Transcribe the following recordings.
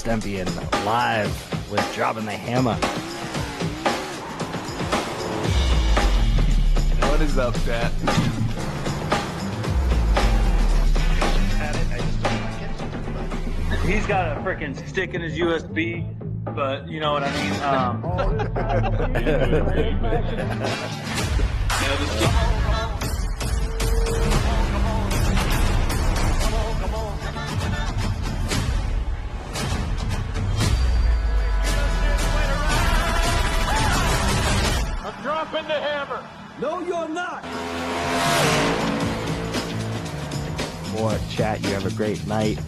Stempian live with Dropping the Hammer. What is up, chat? He's got a freaking stick in his USB, but you know what I mean. I'm dropping the hammer. No, you're not. Or chat, you have a great night.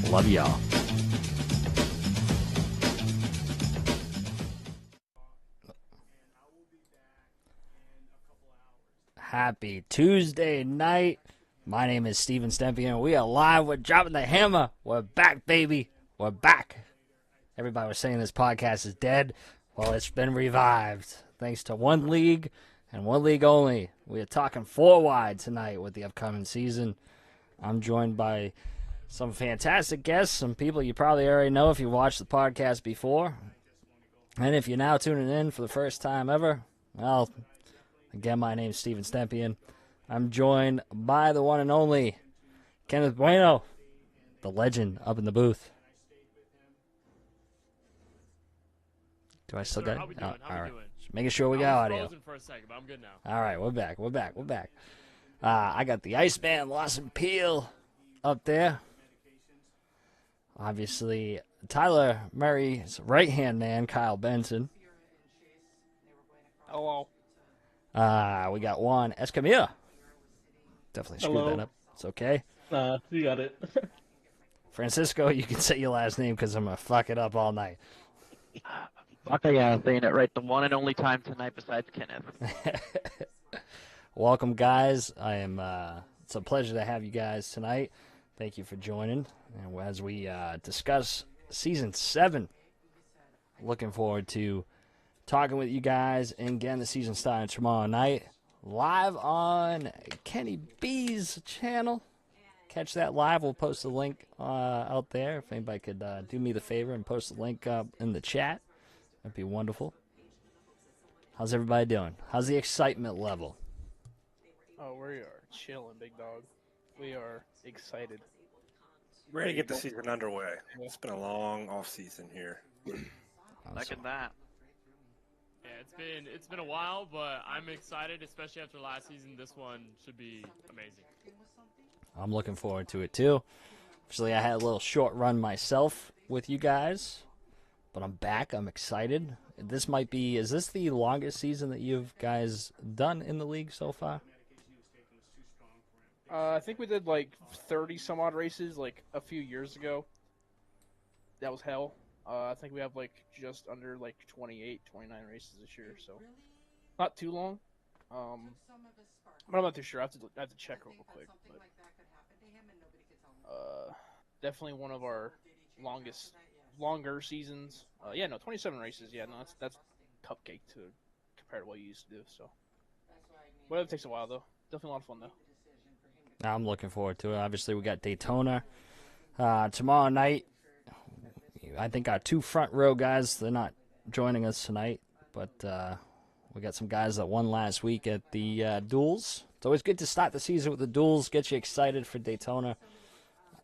Love y'all. Happy Tuesday night. My name is Steven Stempian. We are live with Dropping the Hammer. We're back, baby. We're back. Everybody was saying this podcast is dead. Well, it's been revived. Thanks to one league and one league only. We are talking 4 wide tonight with the upcoming season. I'm joined by some fantastic guests, some people you probably already know if you watched the podcast before. And if you're now tuning in for the first time ever, well, again, my name's Steven Stempian. I'm joined by the one and only Kenneth Bueno, the legend up in the booth. Do I still got it? How we doing? All right. Just making sure we got audio. Frozen for a second, but I'm good now. All right, we're back. I got the Iceman, Lawson Peel up there. Obviously, Tyler Murray's right-hand man, Kyle Benson. Hello. We got Juan Escamilla. Definitely screwed Hello. that up. It's okay. You got it. Francisco, you can say your last name because I'm going to fuck it up all night. Okay, yeah, I'm saying it right the one and only time tonight besides Kenneth. Welcome, guys. It's a pleasure to have you guys tonight. Thank you for joining. And as we discuss Season 7, looking forward to talking with you guys. And again, the season starting tomorrow night, live on Kenny B's channel. Catch that live. We'll post the link out there. If anybody could do me the favor and post the link up in the chat, that'd be wonderful. How's everybody doing? How's the excitement level? Oh, we are chilling, big dog. We are excited. Ready to get the season underway. It's been a long off season here. Look at that. Yeah, it's been a while, but I'm excited, especially after last season. This one should be amazing. I'm looking forward to it too. Actually, I had a little short run myself with you guys, but I'm back. I'm excited. Is this the longest season that you've guys done in the league so far? I think we did like 30 some odd races like a few years ago. That was hell. I think we have like just under like 28, 29 races this year, so not too long. But I'm not too sure. I have to check real quick. But, definitely one of our longer seasons. 27 races. Yeah, no, that's cupcake to compare to what you used to do. So, but it takes a while though. Definitely a lot of fun though. I'm looking forward to it. Obviously, we got Daytona tomorrow night. I think our 2 front row guys, they're not joining us tonight, but we got some guys that won last week at the duels. It's always good to start the season with the duels, get you excited for Daytona.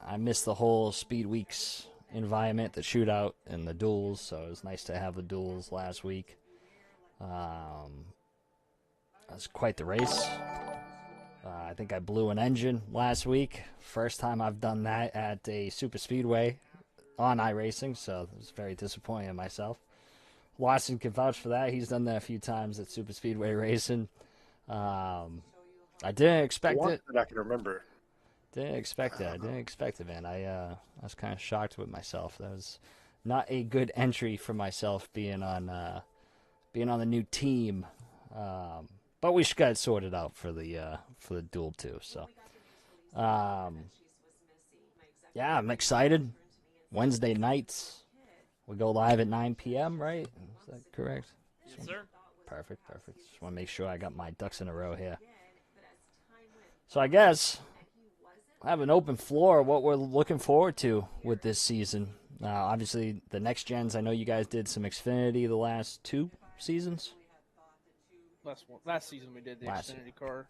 I missed the whole Speed Weeks environment, the shootout and the duels, so it was nice to have the duels last week. That was quite the race. I think I blew an engine last week. First time I've done that at a super speedway on iRacing, so it was very disappointing in myself. Watson can vouch for that. He's done that a few times at super speedway racing. I didn't expect it. That I can remember. Didn't expect it, man. I was kind of shocked with myself. That was not a good entry for myself being on the new team. But we got it sorted out for the duel too. So, yeah, I'm excited. Wednesday nights, we go live at 9 p.m. Right? Is that correct? Yes, sir. Perfect. Just want to make sure I got my ducks in a row here. So I guess I have an open floor of what we're looking forward to with this season. Obviously, the next gens. I know you guys did some Xfinity the last 2 seasons. Last season we did the Last Xfinity car.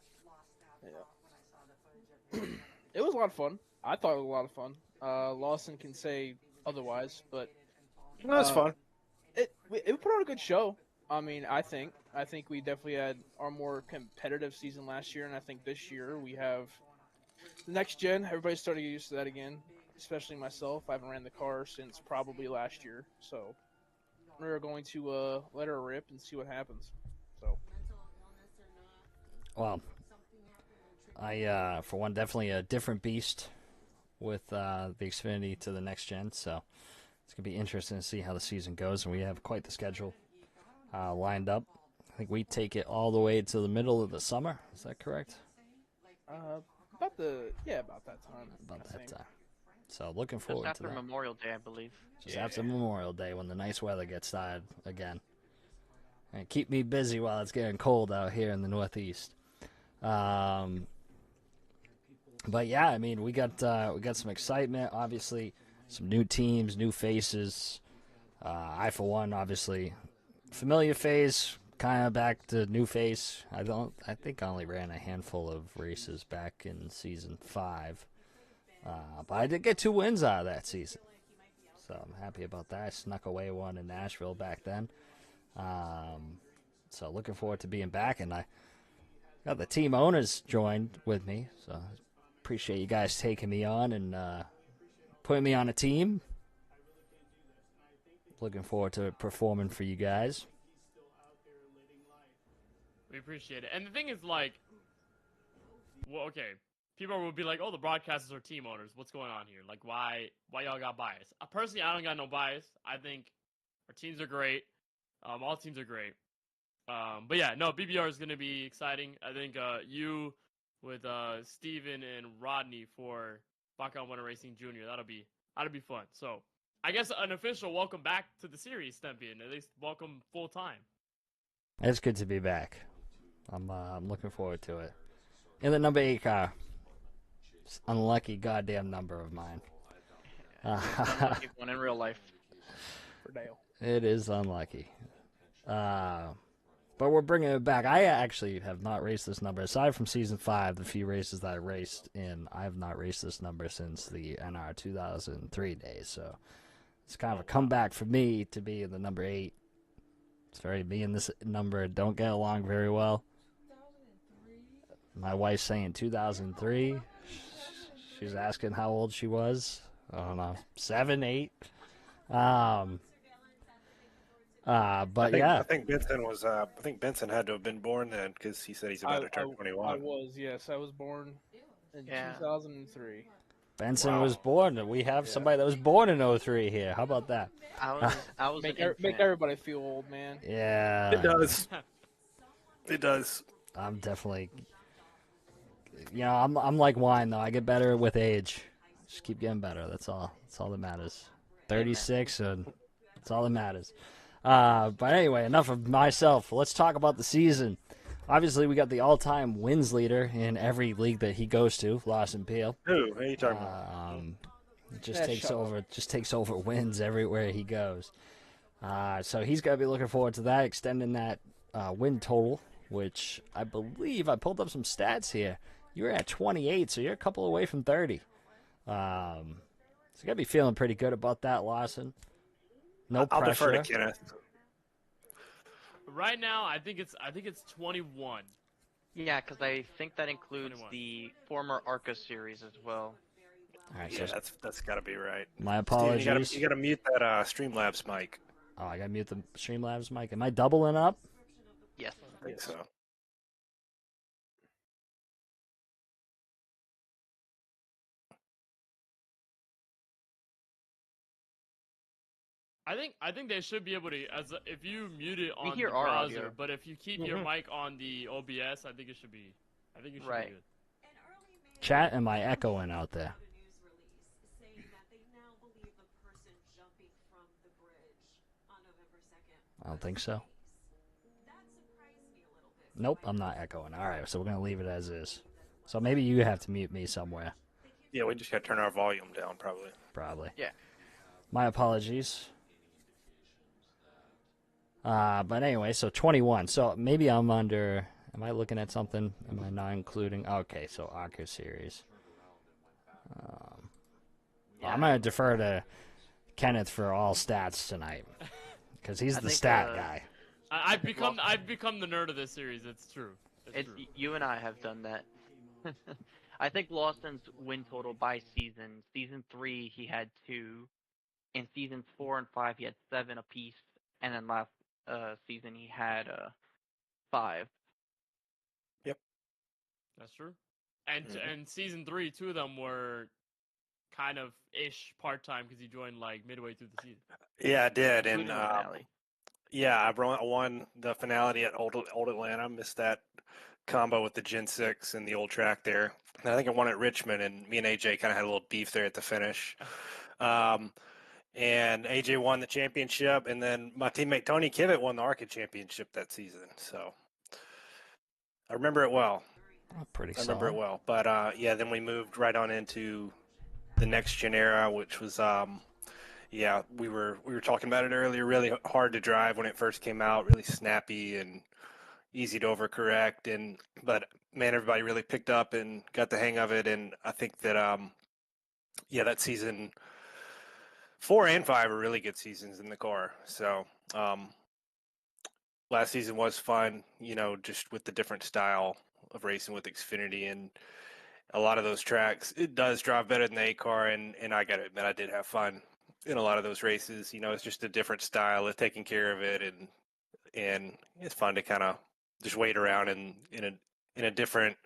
Yeah. It was a lot of fun. I thought it was a lot of fun. Lawson can say otherwise, but No, it's fun. it put on a good show. I mean, I think we definitely had our more competitive season last year, and I think this year we have the next gen. Everybody's starting to get used to that again, especially myself. I haven't ran the car since probably last year, so we're going to let her rip and see what happens. So, Well, I for one, definitely a different beast with the Xfinity to the next gen, so it's gonna be interesting to see how the season goes, and we have quite the schedule lined up. I think we take it all the way to the middle of the summer. Is that correct? about that time. About I that think. time. So looking Just forward to after that. Memorial Day, I believe. Just after Memorial Day, when the nice weather gets started again, and keep me busy while it's getting cold out here in the Northeast. But yeah, I mean, we got some excitement. Obviously, some new teams, new faces. I, for one, obviously, familiar face, kind of back to new face. I think I only ran a handful of races back in season 5, but I did get 2 wins out of that season, so I'm happy about that. I snuck away one in Nashville back then. So looking forward to being back, and I got the team owners joined with me, so appreciate you guys taking me on and putting me on a team. Looking forward to performing for you guys. We appreciate it. And the thing is, like, well, okay, people will be like, "Oh, the broadcasters are team owners. What's going on here? Like, why y'all got bias?" Personally, I don't got no bias. I think our teams are great. All teams are great. But yeah, no, BBR is gonna be exciting. I think you with Steven and Rodney for Bakan Winter Racing Jr. That'll be fun. So I guess an official welcome back to the series, Stempian. At least welcome full time. It's good to be back. I'm looking forward to it. In the number 8 car. It's unlucky goddamn number of mine. Unlucky one in real life. For Dale. It is unlucky. But we're bringing it back. I actually have not raced this number. Aside from season 5, the few races that I raced in, I have not raced this number since the NR 2003 days. So it's kind of a comeback for me to be in the number 8. It's very, me and this number don't get along very well. My wife's saying 2003. She's asking how old she was. I don't know, 7, 8. But I think Benson was. I think Benson had to have been born then because he said he's about to turn 21. I was born in 2003. Benson was born. We have somebody that was born in 03 here. How about that? I was Make an infant. everybody feel old, man. Yeah. It does. It does. I'm definitely. I'm like wine though. I get better with age. Just keep getting better. That's all. That's all that matters. 36, and that's all that matters. But anyway, enough of myself. Let's talk about the season. Obviously, we got the all-time wins leader in every league that he goes to, Lawson Peel. Who are you talking about? Just takes over wins everywhere he goes. So he's got to be looking forward to that, extending that win total, which I believe I pulled up some stats here. You're at 28, so you're a couple away from 30. So you got to be feeling pretty good about that, Lawson. No I'll pressure. defer to Kenneth. Right now, I think it's 21. Yeah, because I think that includes 21. the former ARCA series as well. All right, Yeah, so that's got to be right. my Steven, apologies. you gotta mute that Streamlabs mic. Oh, I got to mute the Streamlabs mic. Am I doubling up? Yes. I think so. I think they should be able to, if you mute it on hear the our browser, audio. but if you keep your mic on the OBS, I think you should be Right. good. Chat, am I echoing out there? I don't think so. Nope, I'm not echoing. All right, so we're going to leave it as is. So maybe you have to mute me somewhere. Yeah, we just gotta turn our volume down, probably. Probably. Yeah. My apologies. But anyway, so 21. So maybe I'm under. Am I looking at something? Am I not including? Okay, so Arca series. I'm gonna defer to Kenneth for all stats tonight because he's I the think, stat guy. I've become the nerd of this series. It's true. It's true. You and I have done that. I think Lawson's win total by season 3 he had 2, in seasons 4 and 5 he had 7 apiece, and then last season he had 5. That's true. And Mhm. and season 3, 2 of them were kind of ish part time because he joined like midway through the season. Yeah, I did, and Including the finale. yeah, won the finale at Old Atlanta. Missed that combo with the Gen 6 and the old track there. And I think I won at Richmond, and me and AJ kind of had a little beef there at the finish. And AJ won the championship, and then my teammate Tony Kivitt won the ARCA championship that season. So I remember it well. Oh, pretty I remember it solid. well. But yeah, then we moved right on into the next gen era, which was yeah, we were talking about it earlier. Really hard to drive when it first came out. Really snappy and easy to overcorrect. But man, everybody really picked up and got the hang of it. And I think that yeah, that season 4 and 5 are really good seasons in the car. So last season was fun. You know, just with the different style of racing with Xfinity and a lot of those tracks, it does drive better than the A car, and I got to admit, I did have fun in a lot of those races. You know, it's just a different style of taking care of it, and it's fun to kind of just wait around in a different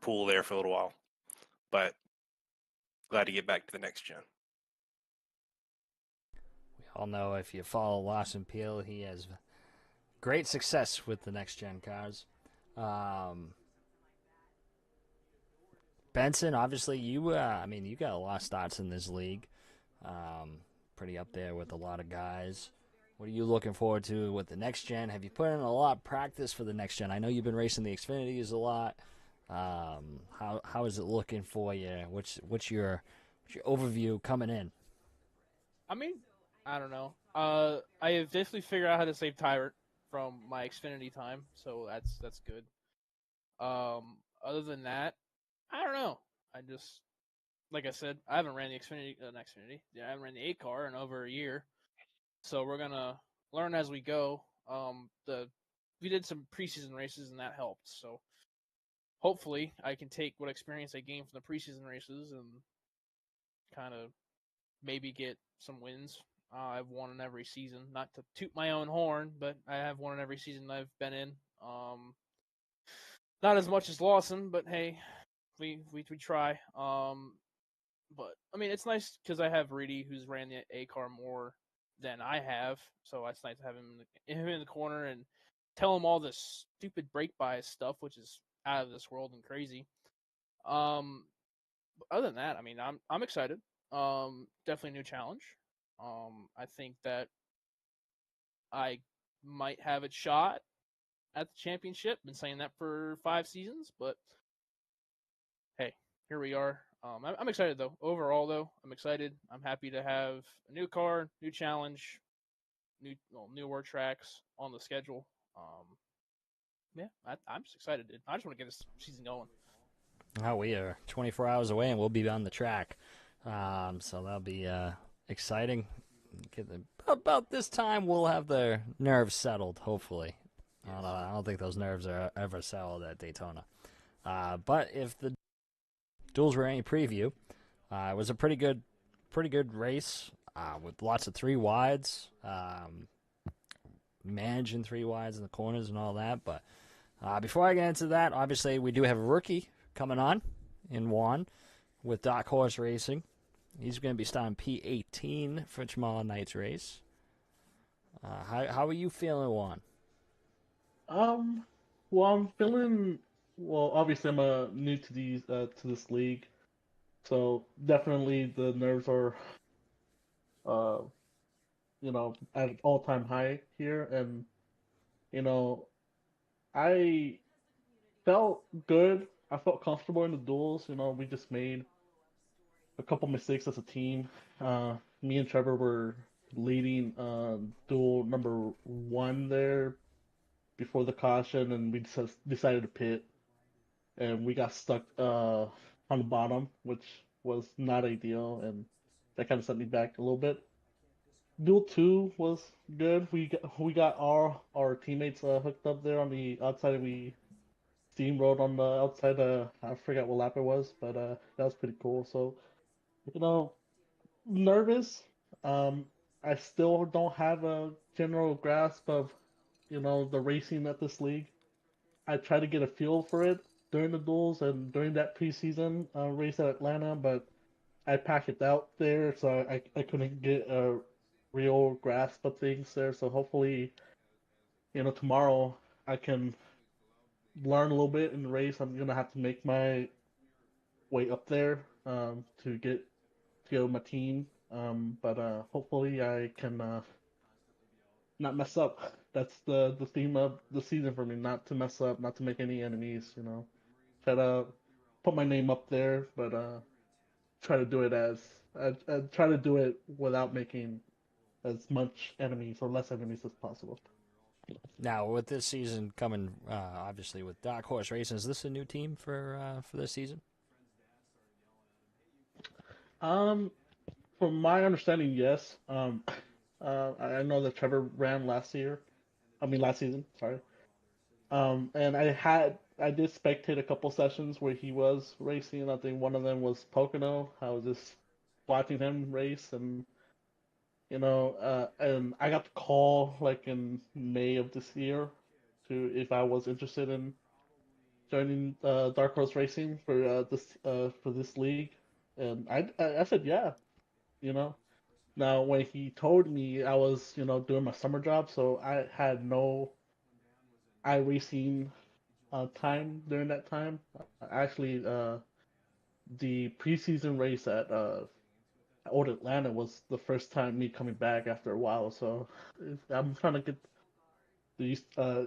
pool there for a little while. But glad to get back to the next gen. We all know if you follow Lawson Peel, he has great success with the next gen cars. Benson, obviously, you you got a lot of starts in this league. Pretty up there with a lot of guys. What are you looking forward to with the next gen? Have you put in a lot of practice for the next gen? I know you've been racing the Xfinities a lot. How is it looking for you? What's your overview coming in? I mean, I don't know. I have definitely figured out how to save Tyrant from my Xfinity time, so that's good. Other than that, I don't know. I just, like I said, I haven't ran the Xfinity, not Xfinity. Yeah, I haven't ran the 8 car in over a year, so we're gonna learn as we go. We did some preseason races and that helped. So hopefully, I can take what experience I gained from the preseason races and kind of maybe get some wins. I've won in every season. Not to toot my own horn, but I have won in every season I've been in. Not as much as Lawson, but hey, we try. But I mean, it's nice because I have Reedy, who's ran the A car more than I have, so it's nice to have him in the corner and tell him all this stupid brake bias stuff, which is out of this world and crazy. But other than that, I mean, I'm excited. Definitely a new challenge. I think that I might have a shot at the championship. Been saying that for 5 seasons, but hey, here we are. I'm excited though. Overall, though, I'm excited. I'm happy to have a new car, new challenge, newer tracks on the schedule. Yeah, I'm just excited, dude. I just want to get this season going. Oh, we are 24 hours away, and we'll be on the track. So that'll be exciting. About this time, we'll have the nerves settled, hopefully. I don't think those nerves are ever settled at Daytona. But if the duels were any preview, it was a pretty good race with lots of 3 wides, managing 3 wides in the corners and all that. But before I get into that, obviously we do have a rookie coming on in Juan with Dark Horse Racing. He's going to be starting P18 for tomorrow night's race. How are you feeling, Juan? Well, I'm feeling well. Obviously, I'm new to this league, so definitely the nerves are, uh, at an all-time high here, and you know, I felt good. I felt comfortable in the duels. We just made a couple mistakes as a team. Me and Trevor were leading duel number one there before the caution, and we decided to pit, and we got stuck on the bottom, which was not ideal, and that kind of set me back a little bit. Duel two was good. We got our teammates hooked up there on the outside, and we steamrolled on the outside. I forgot what lap it was, but that was pretty cool. So you know, nervous. Um, I still don't have a general grasp of the racing at this league. I try to get a feel for it during the duels and during that preseason race at Atlanta, but I packed out there, so I couldn't get a real grasp of things there. So hopefully, tomorrow I can learn a little bit in the race. I'm gonna have to make my way up there to go with my team. But hopefully I can not mess up. That's the theme of the season for me, not to mess up, not to make any enemies. Try to put my name up there, but try to do it try to do it without making as much enemies or less enemies as possible. Now, with this season coming, obviously with Dark Horse Racing, is this a new team for this season? Um, from my understanding, yes. I know that Trevor ran last year. I mean last season. Sorry. And I did spectate a couple sessions where he was racing. I think one of them was Pocono. I was just watching him race, and I got the call like in May of this year to if I was interested in joining Dark Horse Racing for this league, and I said yeah, you know. Now when he told me I was doing my summer job, so I had no iRacing time during that time. Actually, the preseason race at Old Atlanta was the first time me coming back after a while. So I'm trying to get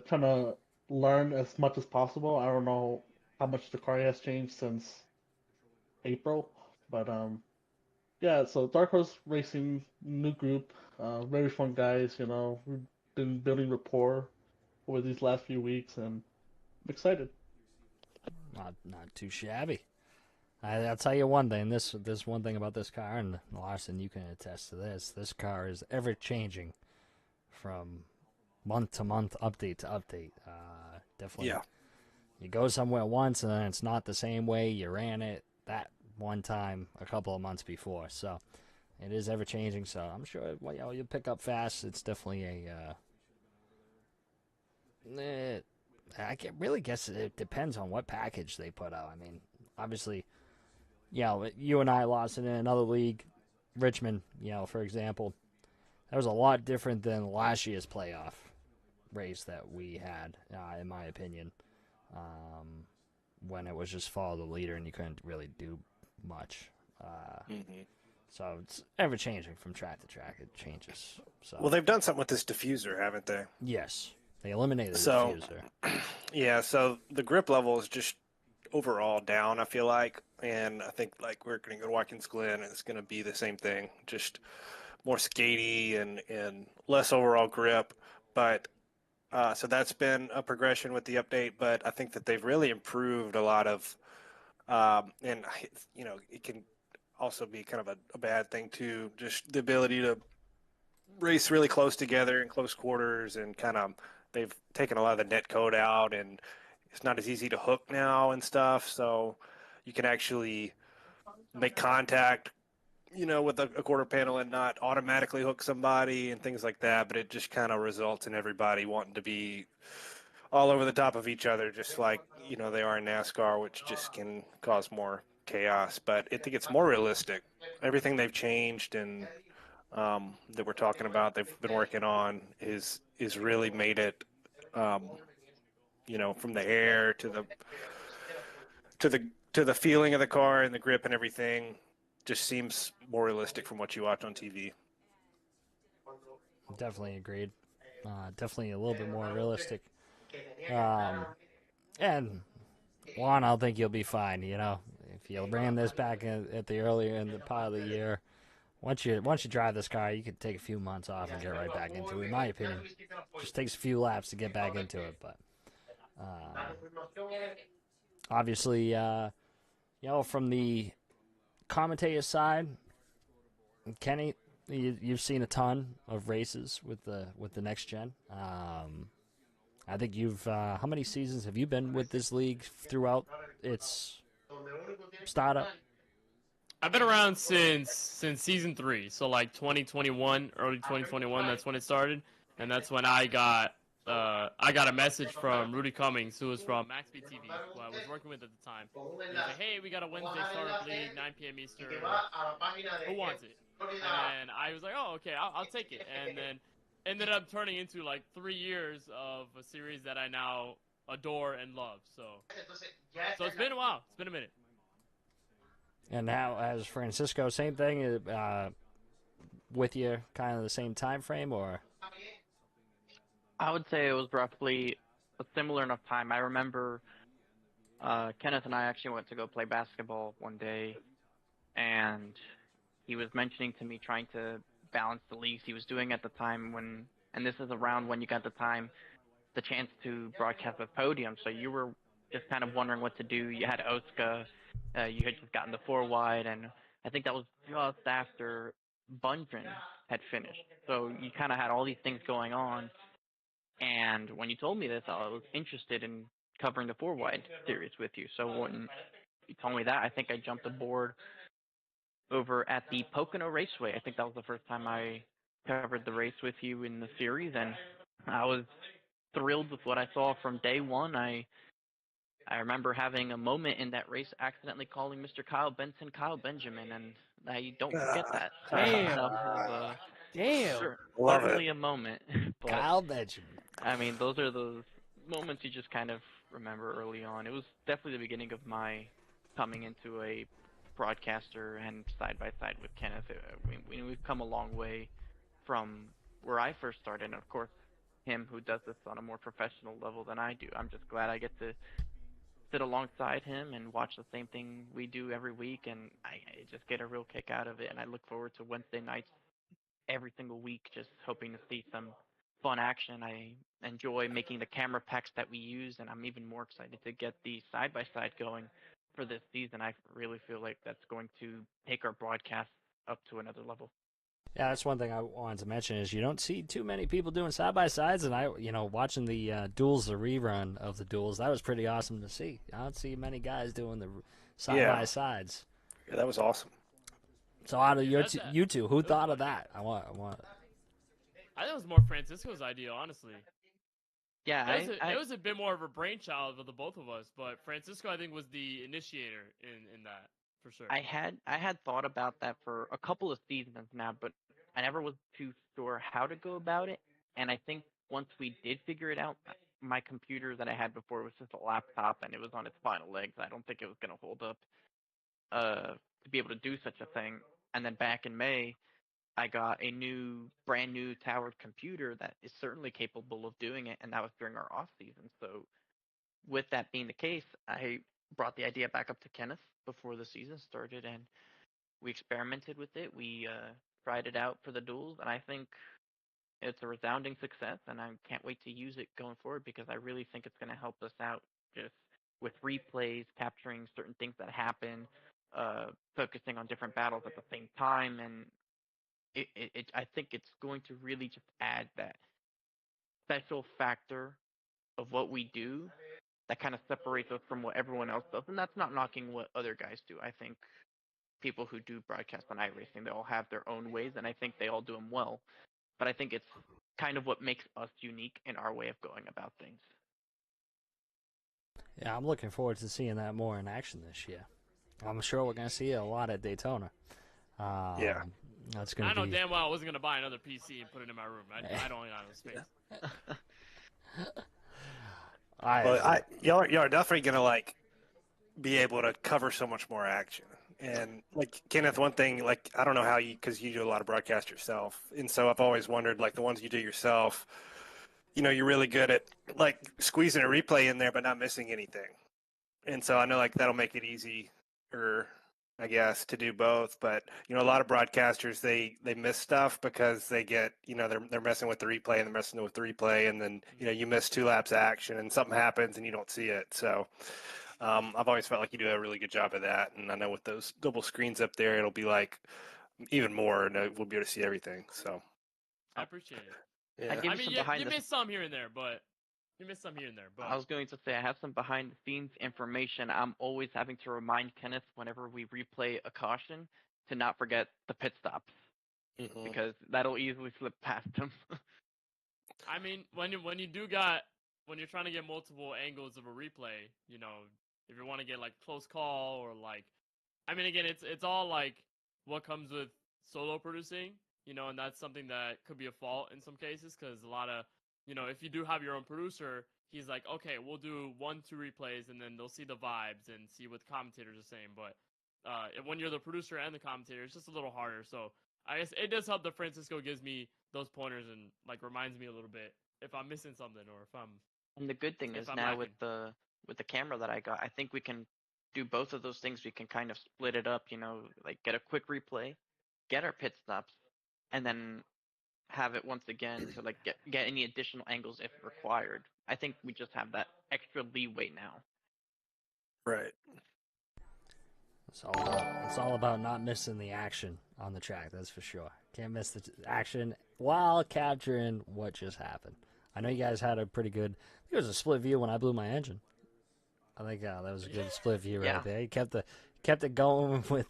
trying to learn as much as possible. I don't know how much the car has changed since April, but yeah. So Dark Horse Racing, new group, very fun guys. We've been building rapport over these last few weeks, and I'm excited. Not too shabby. I'll tell you one thing. This one thing about this car, and Larson, you can attest to this. This car is ever changing from month to month, update to update. Definitely. Yeah. You go somewhere once, and then it's not the same way you ran it that one time a couple of months before. So it is ever changing. So I'm sure you'll pick up fast. It's definitely I can really guess it depends on what package they put out. I mean, obviously, you and I lost in another league, Richmond, for example. That was a lot different than last year's playoff race that we had, in my opinion, when it was just follow the leader and you couldn't really do much. So it's ever changing from track to track. It changes. So Well, they've done something with this diffuser, haven't they? yes, they eliminated the So- diffuser. Yeah, so the grip level is just overall down, I feel like. And I think like we're going to go to Watkins Glen and it's going to be the same thing, just more skatey and less overall grip. But so that's been a progression with the update, but I think that they've really improved a lot of, and it can also be kind of a bad thing too, just the ability to race really close together in close quarters and kind of they've taken a lot of the net code out and it's not as easy to hook now and stuff. So you can actually make contact, with a quarter panel and not automatically hook somebody and things like that. But it just kind of results in everybody wanting to be all over the top of each other, just like, they are in NASCAR, which just can cause more chaos. But I think it's more realistic. Everything they've changed and that we're talking about, they've been working on is really made it, from the air to the feeling of the car and the grip and everything, just seems more realistic from what you watch on TV. Definitely agreed. Definitely a little bit more realistic. And Juan, I think you'll be fine. If if you ran this back at the earlier in the part of the year, once you drive this car, you could take a few months off and get right back into it. In my opinion, just takes a few laps to get back into it. But obviously, from the commentator side, Kenny, you've seen a ton of races with the next gen. I think you've how many seasons have you been with this league throughout its startup? I've been around since season 3, so like 2021, early 2021. That's when it started, and that's when I got a message from Rudy Cummings, who was from MaxB TV, who I was working with at the time. He was like, "Hey, we got a Wednesday startup league, 9 p.m. Eastern. Who wants it?" And then I was like, "Oh, okay, I'll take it." And then ended up turning into like 3 years of a series that I now adore and love. So it's been a while. It's been a minute. And now, as Francisco, same thing with you, kind of the same time frame, or? I would say it was roughly a similar enough time. I remember Kenneth and I actually went to go play basketball one day, and he was mentioning to me trying to balance the leagues he was doing at the time and this is around when you got the chance to broadcast with Podium, so you were just kind of wondering what to do. You had Oscar, you had just gotten the 4 wide, and I think that was just after Bundren had finished. So you kind of had all these things going on, and when you told me this, I was interested in covering the 4 wide series with you. So when you told me that, I think I jumped aboard over at the Pocono Raceway. I think that was the first time I covered the race with you in the series, and I was thrilled with what I saw from day one. I remember having a moment in that race accidentally calling Mr. Kyle Benson Kyle Benjamin, and I don't forget that. So Damn. that was Damn. Love certainly a moment. But, Kyle Benjamin. I mean, those are those moments you just kind of remember early on. It was definitely the beginning of my coming into a broadcaster and side by side with Kenneth. We've come a long way from where I first started, and of course, him who does this on a more professional level than I do. I'm just glad I get to sit alongside him and watch the same thing we do every week, and I just get a real kick out of it. And I look forward to Wednesday nights every single week, just hoping to see some fun action. I enjoy making the camera packs that we use, and I'm even more excited to get the side-by-side going for this season. I really feel like that's going to take our broadcast up to another level. Yeah, that's one thing I wanted to mention is you don't see too many people doing side-by-sides, and watching the duels, the rerun of the duels, that was pretty awesome to see. I don't see many guys doing the side-by-sides. Yeah, that was awesome. So out of you two, who thought of that? I want. I think it was more Francisco's idea, honestly. Yeah, It was a bit more of a brainchild of the both of us, but Francisco, I think, was the initiator in that, for sure. I had thought about that for a couple of seasons now, but I never was too sure how to go about it. And I think once we did figure it out, my computer that I had before was just a laptop, and it was on its final legs. I don't think it was going to hold up to be able to do such a thing. And then back in May, I got a brand new towered computer that is certainly capable of doing it, and that was during our off season. So with that being the case, I brought the idea back up to Kenneth before the season started, and we experimented with it. We tried it out for the duels, and I think it's a resounding success, and I can't wait to use it going forward because I really think it's going to help us out just with replays, capturing certain things that happen, focusing on different battles at the same time, and I think it's going to really just add that special factor of what we do that kind of separates us from what everyone else does. And that's not knocking what other guys do. I think people who do broadcast on iRacing, they all have their own ways, and I think they all do them well. But I think it's kind of what makes us unique in our way of going about things. Yeah, I'm looking forward to seeing that more in action this year. I'm sure we're going to see it a lot at Daytona. Yeah. That's going I to know be... damn well I wasn't going to buy another PC and put it in my room. I don't have the space. But y'all are definitely gonna be able to cover so much more action. And Kenneth, one thing I don't know how because you do a lot of broadcast yourself, and so I've always wondered the ones you do yourself. You're really good at squeezing a replay in there but not missing anything. And so I know that'll make it easy or I guess to do both. But a lot of broadcasters they miss stuff because they get they're messing with the replay and they're messing with the replay, and then you miss 2 laps of action and something happens and you don't see it. So I've always felt like you do a really good job of that, and I know with those double screens up there, it'll be like even more, and we'll be able to see everything. So I appreciate it. yeah. I give I you mean, some you, behind you the missed some here and there, but I was going to say I have some behind the scenes information. I'm always having to remind Kenneth whenever we replay a caution to not forget the pit stops Mhm. because that'll easily slip past him. I mean, when you're trying to get multiple angles of a replay, if you want to get like close call or like, I mean, again, it's all like what comes with solo producing, and that's something that could be a fault in some cases because a lot of, if you do have your own producer, he's like, okay, we'll do 1-2 replays and then they'll see the vibes and see what the commentators are saying. But when you're the producer and the commentator, it's just a little harder. So I guess it does help that Francisco gives me those pointers and like reminds me a little bit if I'm missing something or if I'm. And the good thing If is I'm now lacking. with the camera that I got, I think we can do both of those things. We can kind of split it up, like get a quick replay, get our pit stops, and then have it once again to like get any additional angles if required. I think we just have that extra leeway now. Right. It's all about not missing the action on the track, that's for sure. Can't miss the action while capturing what just happened. I know you guys had a pretty good, I think it was a split view when I blew my engine. I think that was a good split view Yeah. right there. He kept it going with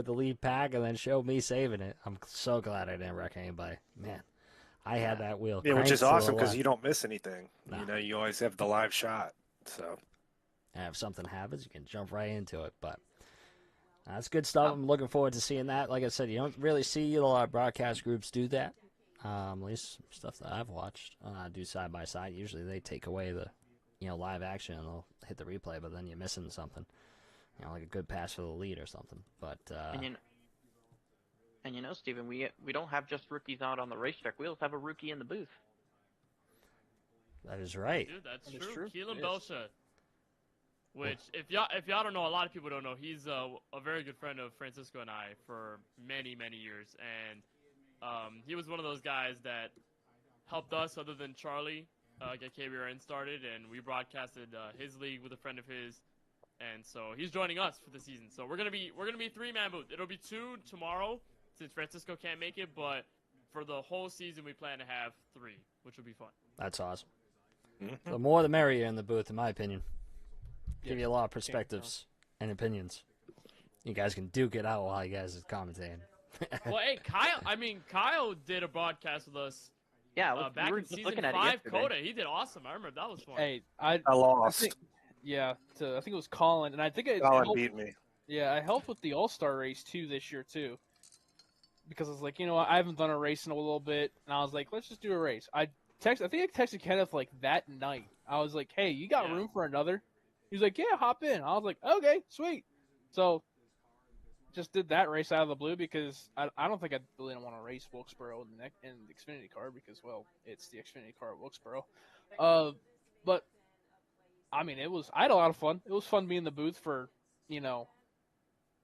the lead pack and then showed me saving it. I'm so glad I didn't wreck anybody. Man, I had that wheel. Yeah, which cranked is to the awesome because left. you don't miss anything. No. You always have the live shot. So And if something happens, you can jump right into it. But that's good stuff. I'm looking forward to seeing that. Like I said, you don't really see a lot of broadcast groups do that. At least stuff that I've watched do side by side. Usually they take away the live action and they'll hit the replay, but then you're missing something. Like a good pass for the lead or something. But and Steven, we don't have just rookies out on the racetrack. We also have a rookie in the booth. that is right. Dude, that's That is true. true. Keelan It is. Belcha. Which, if y'all don't know, a lot of people don't know. He's a very good friend of Francisco and I for many, many years, and he was one of those guys that helped us, other than Charlie, get KBRN started, and we broadcasted his league with a friend of his, and so he's joining us for the season. So we're gonna be 3-man booth. It'll be 2 tomorrow since Francisco can't make it, but for the whole season we plan to have 3, which will be fun. That's awesome. Mhm. The more the merrier in the booth, in my opinion. Give Yeah. you a lot of perspectives and opinions. You guys can duke it out while you guys are commentating. Well, hey, Kyle did a broadcast with us Yeah, we back were in just season looking at it 5 yesterday. Coda. He did awesome. I remember that was fun. Hey, I I lost. think, I think it was Colin, and I think it Colin helped, beat me. I helped with the All-Star race too this year too, because I was like, I haven't done a race in a little bit, and I was like, let's just do a race. I think I texted Kenneth like that night. I was like, hey, you got Yeah. room for another? He's like, yeah, hop in. I was like, okay, sweet. So just did that race out of the blue because I don't think I really don't want to race Wilkesboro in the Xfinity car because, well, it's the Xfinity car at Wilkesboro. But I mean, I had a lot of fun. It was fun being in the booth for,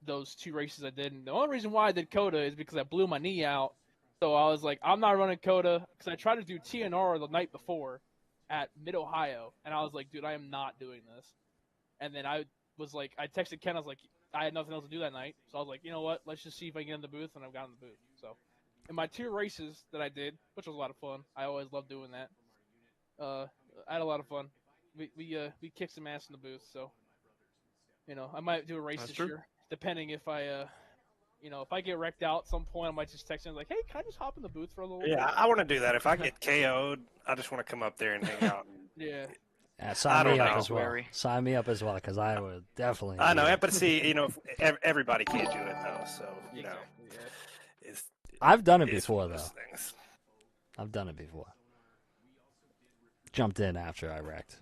those 2 races I did. And the only reason why I did Coda is because I blew my knee out. So I was like, I'm not running Coda because I tried to do TNR the night before at Mid-Ohio. And I was like, dude, I am not doing this. And then I was like, I texted Ken. I was like, I had nothing else to do that night. So I was like, you know what? Let's just see if I can get in the booth. And I've got in the booth. So in my 2 races that I did, which was a lot of fun. I always love doing that. I had a lot of fun. We kicked some ass in the booth. So, I might do a race That's this true. year, depending if I if I get wrecked out at some point, I might just text him like, hey, can I just hop in the booth for a little bit? Yeah, I want to do that. If I get KO'd, I just want to come up there and hang out. Yeah. Yeah, I sign don't me up know. as well. Wary. Sign me up as well, because I would definitely. I do know, it. but see, everybody can't do it though. So Exactly. Yeah. it's I've done it it's before, one of though. those things. I've done it before. Jumped in after I wrecked.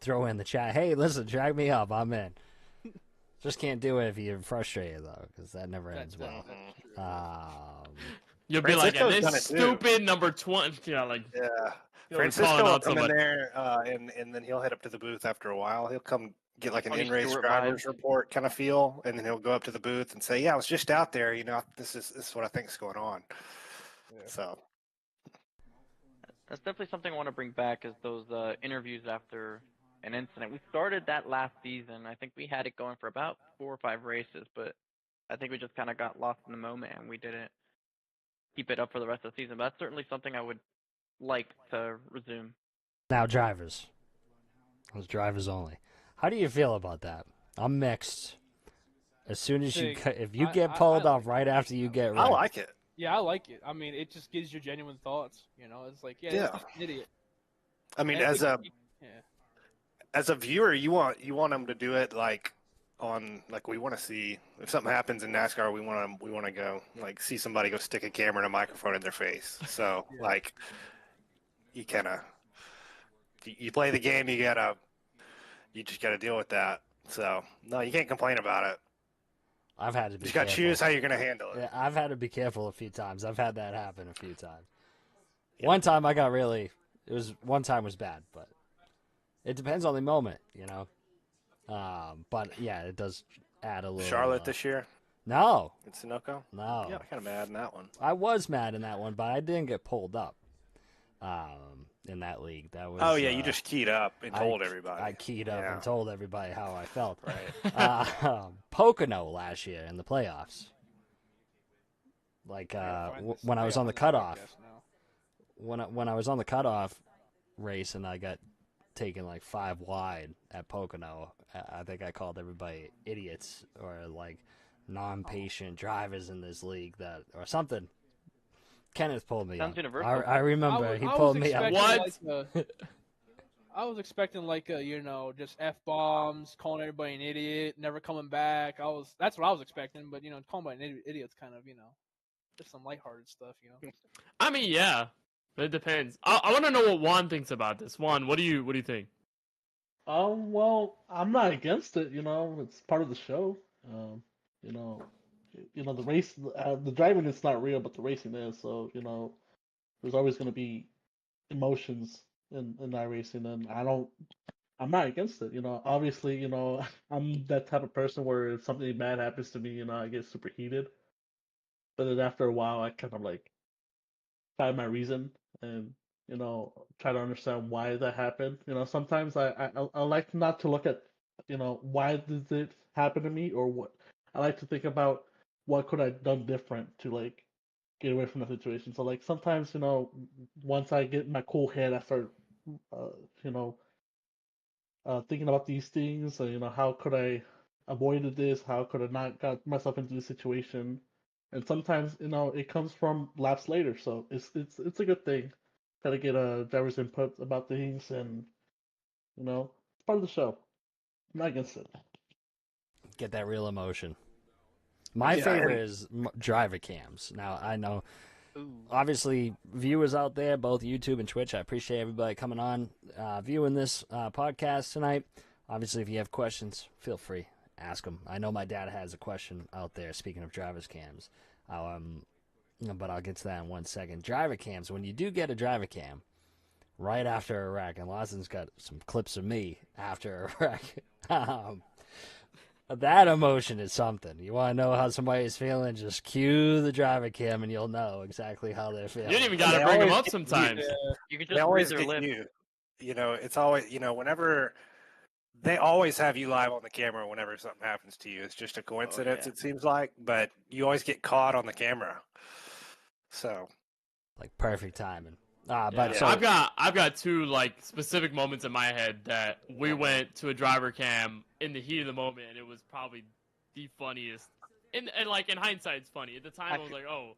Throw in the chat. Hey, listen, drag me up. I'm in. Just can't do it if you're frustrated, though, because that never ends well. You'll be like, and Francisco's done this it, too. stupid number 20. Yeah, like Yeah. you'll be Francisco calling will out come in somebody. there, and then he'll head up to the booth after a while. He'll come get like an Tony in-race Stewart drivers vibes. report kind of feel, and then he'll go up to the booth and say, "Yeah, I was just out there. This is what I think is going on." Yeah. So That's definitely something I want to bring back is those interviews after an incident. We started that last season. I think we had it going for about 4 or 5 races, but I think we just kind of got lost in the moment and we didn't keep it up for the rest of the season. But that's certainly something I would like to resume. Now drivers. It was drivers only. How do you feel about that? I'm mixed. As soon as if you get pulled off right after you get I wrecked, like it. Yeah, I like it. I mean, it just gives you genuine thoughts. It's like, yeah, Yeah. it's just an idiot. I mean, And as a yeah. as a viewer, you want them to do it like we want to see if something happens in NASCAR, we want to go like see somebody go stick a camera and a microphone in their face. So Yeah. like you kind of you play the game, you just gotta deal with that. So no, you can't complain about it. I've had to You be just gotta careful. choose how you're gonna handle it. Yeah, I've had to be careful a few times. I've had that happen a few times. One time I got one time was bad, but it depends on the moment, But yeah, it does add a little. Charlotte this year No, in Sunoco. no. Yeah, kind of mad in that one. I was mad in that one, but I didn't get pulled up. In that league, that was. Oh yeah, you just keyed up and told I everybody. keyed up Yeah. and told everybody how I felt. Right. Pocono last year in the playoffs. Like when I was on the cutoff, when I was on the cutoff race and I got taken like 5 wide at Pocono, I think I called everybody idiots or like non-patient drivers in this league or something. Kenneth pulled me Sounds up. universal. I remember he pulled me up. What? I was expecting just F bombs, calling everybody an idiot, never coming back. That's what I was expecting, but calling everybody an idiot's kind of just some lighthearted stuff. I mean, yeah, it depends. I want to know what Juan thinks about this. Juan, what do you think? Well, I'm not against it. It's part of the show. You know, the race, the driving is not real, but the racing is. So there's always going to be emotions in iRacing, and I'm not against it. Obviously, I'm that type of person where if something bad happens to me, I get super heated. But then after a while, I kind of like find my reason and try to understand why that happened. Sometimes I like not to look at why did it happen to me or what. I like to think about what could I have done different to like get away from the situation. So like sometimes once I get in my cool head, I start you know thinking about these things. How could I avoided this? How could I not got myself into this situation? And sometimes it comes from laps later, so it's a good thing. Try to get a driver's input about things, and it's part of the show. I'm not against it. Get that real emotion. My Yeah, favorite is driver cams. Now I know, obviously, viewers out there, both YouTube and Twitch. I appreciate everybody coming on, viewing this podcast tonight. Obviously, if you have questions, feel free, ask them. I know my dad has a question out there. Speaking of driver's cams, but I'll get to that in 1 second. Driver cams. When you do get a driver cam, right after a wreck, and Lawson's got some clips of me after a wreck. That emotion is something. You want to know how somebody is feeling? Just cue the driver cam, and you'll know exactly how they're feeling. You don't even got to They bring them always up get sometimes. You can They just read always their get lips. you. It's always whenever they always have you live on the camera whenever something happens to you. It's just a coincidence, yeah. it seems like, but you always get caught on the camera. So Like perfect timing. Yeah, But so I've got 2 like specific moments in my head that we went to a driver cam in the heat of the moment, and it was probably the funniest. And like in hindsight, it's funny. At the time, I was like, oh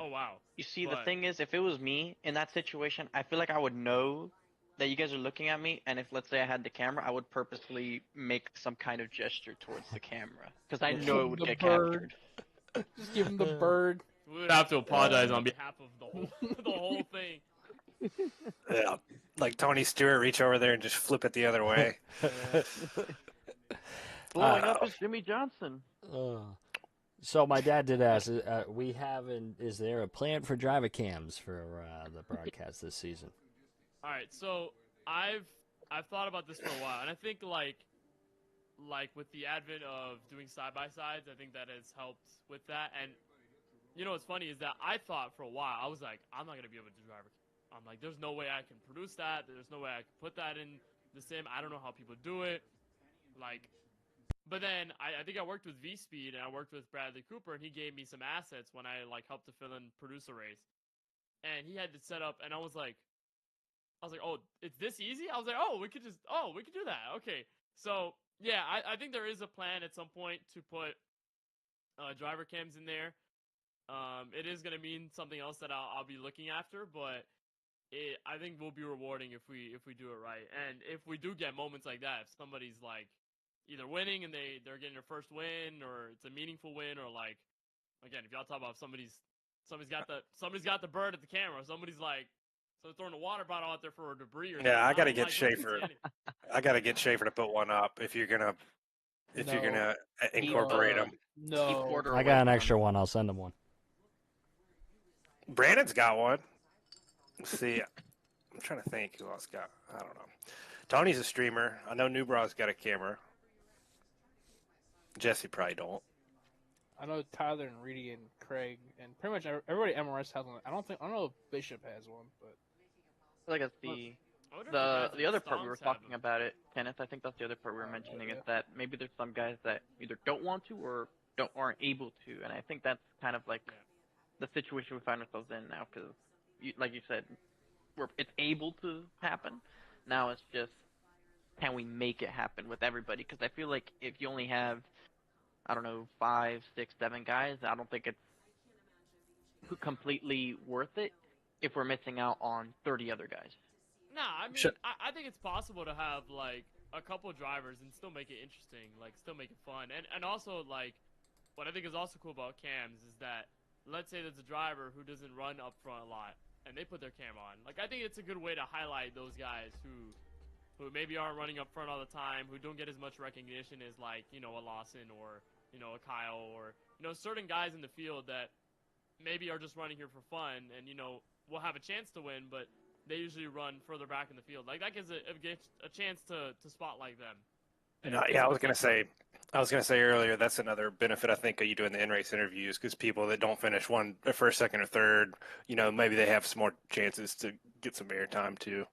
wow. You see, the But- thing is, if it was me in that situation, I feel like I would know that you guys are looking at me, and if, let's say, I had the camera, I would purposely make some kind of gesture towards the camera, because I know it would The get bird. captured. Just give him the bird. We would have to apologize on behalf of the whole thing. yeah, like Tony Stewart reach over there and just flip it the other way. Blowing up is Jimmy Johnson. so my dad did ask, is there a plan for driver cams for the broadcast this season? All right, so I've thought about this for a while, and I think like like with the advent of doing side by sides, I think that has helped with that. And you know what's funny is that I thought for a while, I was like, I'm not gonna be able to do driver. I'm like, there's no way I can produce that. There's no way I can put that in the sim. I don't know how people do it. Like, but then I think I worked with V Speed and I worked with Bradley Cooper, and he gave me some assets when I like helped to fill in produce a race, and he had to set up, and I was like, oh, it's this easy? I was like, we could do that. Okay, so yeah, I think there is a plan at some point to put driver cams in there. It is gonna mean something else that I'll be looking after, but I think will be rewarding if we do it right, and if we do get moments like that, if somebody's like either winning and they're getting their first win, or it's a meaningful win, or like again, if y'all talk about somebody's got the bird at the camera, somebody's throwing a water bottle out there for debris or something. Yeah, I got to get like, Schaefer. I got to get Schaefer to put one up if you're gonna incorporate them. No. I got an extra one. I'll send him one. Brandon's got one. Let's see, I'm trying to think who else got. I don't know. Tony's a streamer. I know Newbraw's got a camera. Jesse probably don't. I know Tyler and Reedy and Craig and pretty much everybody at MRS has one. I don't know if Bishop has one, but I feel like it's the other part we were talking about it, Kenneth. I think that's the other part we were mentioning is that maybe there's some guys that either don't want to or aren't able to, and I think that's kind of like the situation we find ourselves in now, because like you said, it's able to happen. Now it's just, can we make it happen with everybody? Because I feel like if you only have, I don't know, 5, 6, 7 guys, I don't think it's completely worth it if we're missing out on 30 other guys. Nah, I mean, I think it's possible to have like a couple drivers and still make it interesting, like still make it fun, and also like what I think is also cool about cams is that let's say there's a driver who doesn't run up front a lot, and they put their cam on. Like, I think it's a good way to highlight those guys who maybe aren't running up front all the time, who don't get as much recognition as, like, you know, a Lawson or, you know, a Kyle or, you know, certain guys in the field that maybe are just running here for fun and, you know, will have a chance to win, but they usually run further back in the field. Like, that gives a chance to spotlight them. Yeah, I was gonna say earlier, that's another benefit I think of you doing the in-race interviews, because people that don't finish first, second, or third, you know, maybe they have some more chances to get some airtime too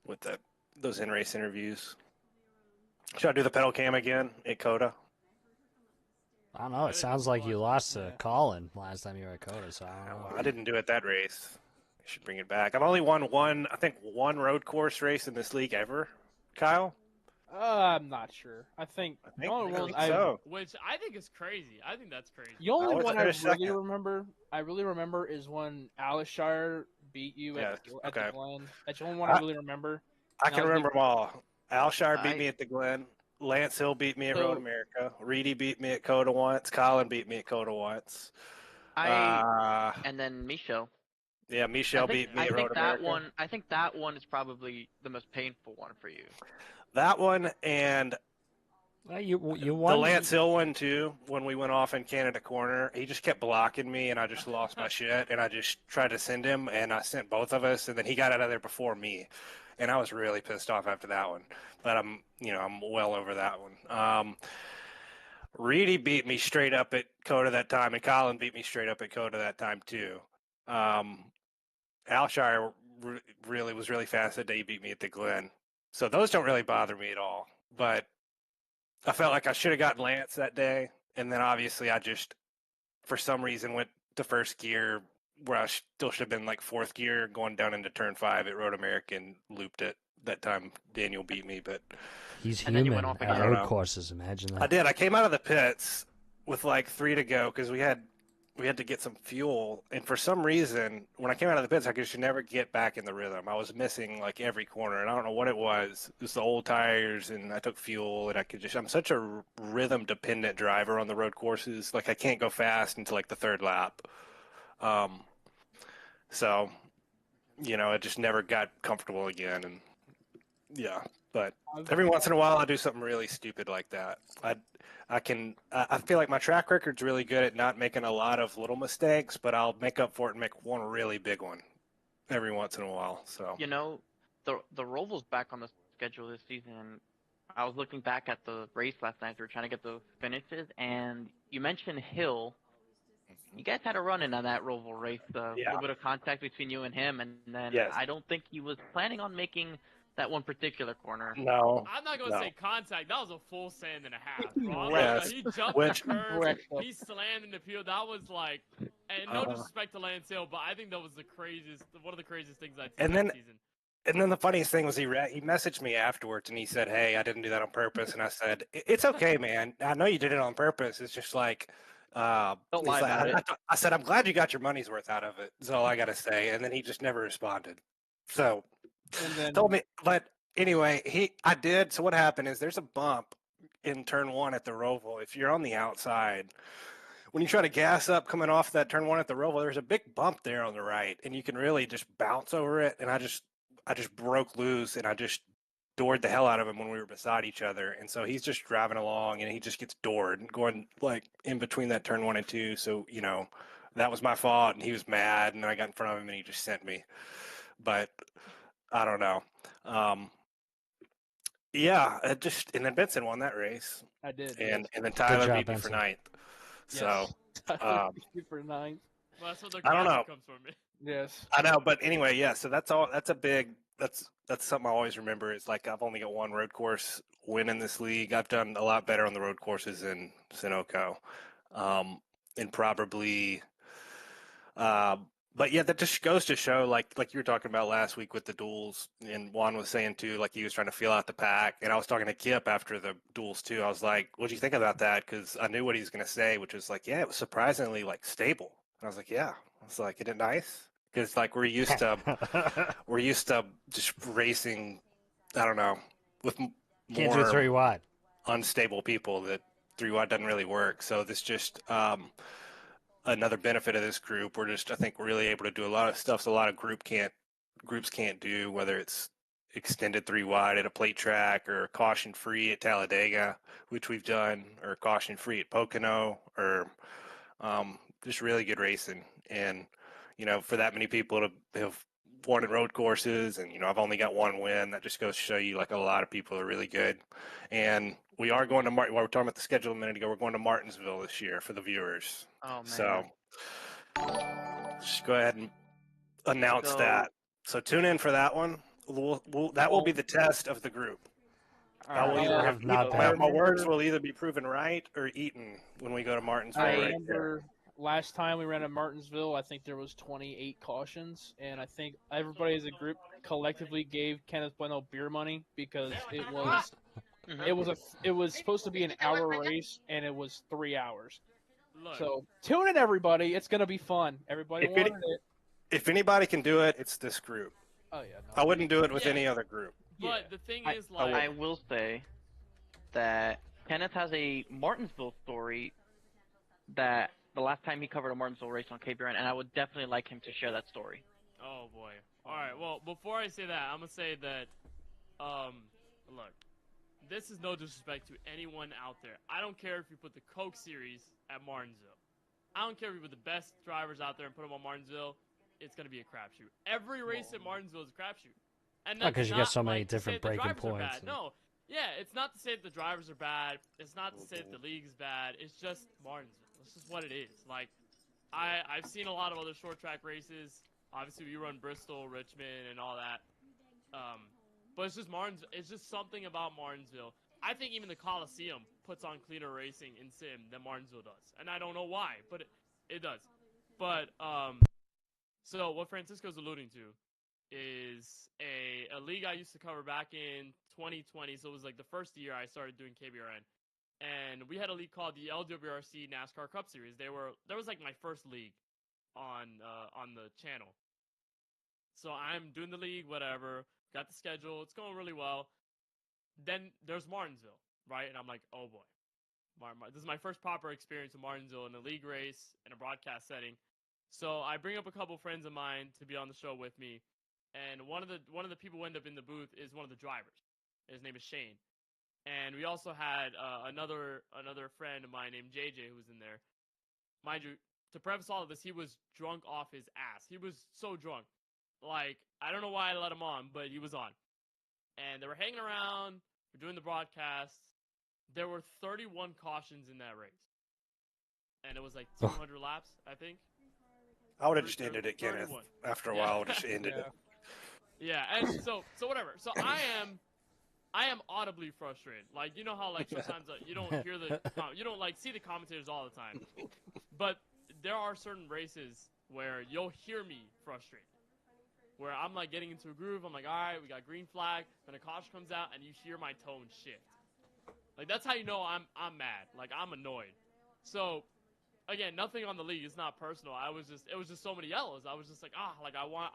with those in-race interviews. Should I do the pedal cam again at Coda? I don't know. It sounds like you lost to Colin last time you were at Coda, so I don't know. I didn't do it that race. I should bring it back. I've only won one road course race in this league ever, Kyle. I'm not sure. I think Which I think is crazy. I think that's crazy. The only one I really remember is when Alishire beat you at the Glen. That's the only one I really remember. I can remember them all. Alshire beat me at the Glen. Lance Hill beat me at Road America. Reedy beat me at Coda once. Colin beat me at Coda once. And then Michel. Yeah, Michel beat me at Road America. I think that one is probably the most painful one for you. That one and you won. The Lance Hill one too. When we went off in Canada Corner, he just kept blocking me, and I just lost my shit. And I just tried to send him, and I sent both of us, and then he got out of there before me, and I was really pissed off after that one. But I'm well over that one. Reedy beat me straight up at Coda that time, and Colin beat me straight up at Coda that time too. Alshire really was really fast that day. He beat me at the Glen. So those don't really bother me at all. But I felt like I should have gotten Lance that day. And then obviously I just, for some reason, went to first gear where I still should have been like fourth gear going down into turn 5 at Road America and looped it. That time Daniel beat me, but he's human at road courses. Imagine that. I did. I came out of the pits with like 3 to go because we had to get some fuel, and for some reason, when I came out of the pits, I could just never get back in the rhythm. I was missing like every corner, and I don't know what it was. It was the old tires, and I took fuel, and I'm such a rhythm-dependent driver on the road courses. Like, I can't go fast until like the 3rd lap. So, you know, I just never got comfortable again, and yeah. But every once in a while, I do something really stupid like that. I feel like my track record's really good at not making a lot of little mistakes, but I'll make up for it and make one really big one every once in a while. So you know, the Roval's back on the schedule this season. I was looking back at the race last night. We were trying to get those finishes, and you mentioned Hill. You guys had a run-in on that Roval race. A Yeah. little bit of contact between you and him, and then Yes. I don't think he was planning on making that one particular corner. No. I'm not gonna No. say contact. That was a full sand and a half, He bro. wrecked. He jumped Which- the curb. Wrecked us. He slammed in the field. That was like, and no Uh-huh. disrespect to Lance Hill, but I think that was the craziest, one of the craziest things I'd seen And that then- season. And then the funniest thing was he messaged me afterwards and he said, "Hey, I didn't do that on purpose." And I said, "It's okay, man. I know you did it on purpose. It's just like, Don't he's lie like- about it. I said, I'm glad you got your money's worth out of it. That's all I got to say." And then he just never responded. So And then told me, but anyway, I did. So what happened is there's a bump in turn 1 at the Roval. If you're on the outside, when you try to gas up coming off that turn 1 at the Roval, there's a big bump there on the right, and you can really just bounce over it. And I just broke loose, and I just doored the hell out of him when we were beside each other. And so he's just driving along, and he just gets doored, going like in between that turn 1 and 2. So that was my fault, and he was mad, and then I got in front of him, and he just sent me. But I don't know. Yeah, and then Benson won that race, I did. and then Tyler job, beat me for Benson. 9th. So Yes. um, for 9th. Well, that's what the I don't graphic know. comes from me. Yes. I know, but anyway, yeah. So that's all. That's a big. That's something I always remember. Is like I've only got one road course win in this league. I've done a lot better on the road courses in Sunoco, and probably. But yeah, that just goes to show, like you were talking about last week with the duels, and Juan was saying too, like he was trying to feel out the pack. And I was talking to Kip after the duels too. I was like, "What do you think about that?" Because I knew what he was going to say, which was like, "Yeah, it was surprisingly like stable." And I was like, "Yeah." I was like, "Isn't it nice?" Because like we're used to just racing. I don't know, with Can't do it more 3 wide. unstable people that 3 wide doesn't really work. So this just another benefit of this group. I think we're really able to do a lot of stuff a lot of groups can't do, whether it's extended 3 wide at a plate track or caution free at Talladega, which we've done, or caution free at Pocono, or just really good racing. And for that many people to have won at road courses, and I've only got one win, that just goes to show you like a lot of people are really good. And we are going to while we were talking about the schedule a minute ago, we're going to Martinsville this year for the viewers. Oh man. So just go ahead and announce So- that. So tune in for that one. That will be the test of the group. I will Alright, either have not my been. words will either be proven right or eaten when we go to Martinsville. I right there. remember last time we ran at Martinsville, I think there was 28 cautions, and I think everybody as a group collectively gave Kenneth Bueno beer money because it was it was supposed to be an hour race and it was 3 hours. Look, So tune in, everybody. It's gonna be fun. Everybody If it- wanted it. If anybody can do it, it's this group. Oh yeah. I No. wouldn't do it with Yeah. any other group. but yeah. the thing I- is, like, I will say that Kenneth has a Martinsville story that the last time he covered a Martinsville race on KBRN, and I would definitely like him to share that story. oh boy. All right. Well, before I say that, I'm gonna say that, look, this is no disrespect to anyone out there. I don't care if you put the Coke Series at Martinsville. I don't care if you put the best drivers out there and put them on Martinsville. It's gonna be a crapshoot. Every race at Martinsville is a crapshoot. And Oh, that's 'cause you get not, so many like, to say different that the breaking drivers are points bad. and- No, yeah, it's not to say that the drivers are bad. It's not to say that the league is bad. It's just Martinsville. It's just what it is. Like, I've seen a lot of other short track races. Obviously, we run Bristol, Richmond, and all that. But it's just Martinsville. It's just something about Martinsville. I think even the Coliseum puts on cleaner racing in sim than Martinsville does, and I don't know why, but it does. But so what Francisco's alluding to is a league I used to cover back in 2020. So it was like the first year I started doing KBRN, and we had a league called the LWRC NASCAR Cup Series. That was like my first league on the channel. So I'm doing the league, whatever. Got the schedule. It's going really well. Then there's Martinsville, right? And I'm like, oh boy, this is my first proper experience in Martinsville in a league race in a broadcast setting. So I bring up a couple friends of mine to be on the show with me, and one of the people who end up in the booth is one of the drivers. His name is Shane, and we also had another friend of mine named JJ who was in there. Mind you, to preface all of this, he was drunk off his ass. He was so drunk, like I don't know why I let him on, but he was on, and they were hanging around. we're doing the broadcast. There were 31 cautions in that race, and it was like 200 laps, I think. I would have just ended it, Kenneth. 31. After a while, I would have just ended it. Yeah, and so whatever. So I am audibly frustrated. Like, you know how like sometimes you don't hear you don't like see the commentators all the time, but there are certain races where you'll hear me frustrated, where I'm like getting into a groove. I'm like, all right, we got green flag. Then a caution comes out, and you hear my tone shift. Like that's how you know I'm mad. Like I'm annoyed. So again, nothing on the league. It's not personal. It was just so many yellows. I was just like, like I want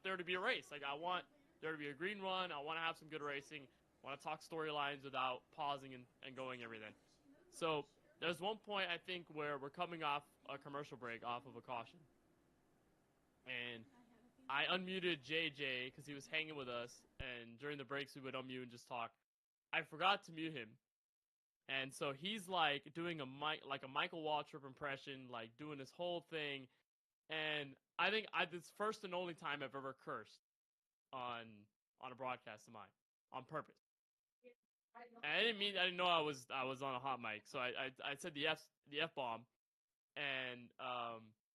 there to be a race. Like I want there to be a green run. I want to have some good racing. I want to talk storylines without pausing and going everything. So there's one point I think where we're coming off a commercial break off of a caution, and I unmuted JJ because he was hanging with us, and during the breaks we would unmute and just talk. I forgot to mute him, and so he's like doing a Michael Waltrip impression, like doing this whole thing, and I think this first and only time I've ever cursed on a broadcast of mine on purpose. And I didn't know I was on a hot mic, so I said the F bomb, and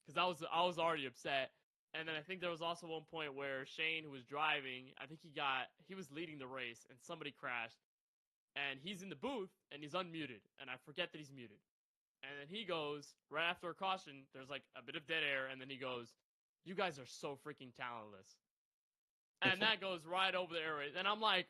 because I was already upset. And then I think there was also one point where Shane, who was driving, I think he was leading the race, and somebody crashed, and he's in the booth and he's unmuted, and I forget that he's muted. And then he goes, right after a caution, there's like a bit of dead air, and then he goes, "You guys are so freaking talentless." And that goes right over the airways. And I'm like,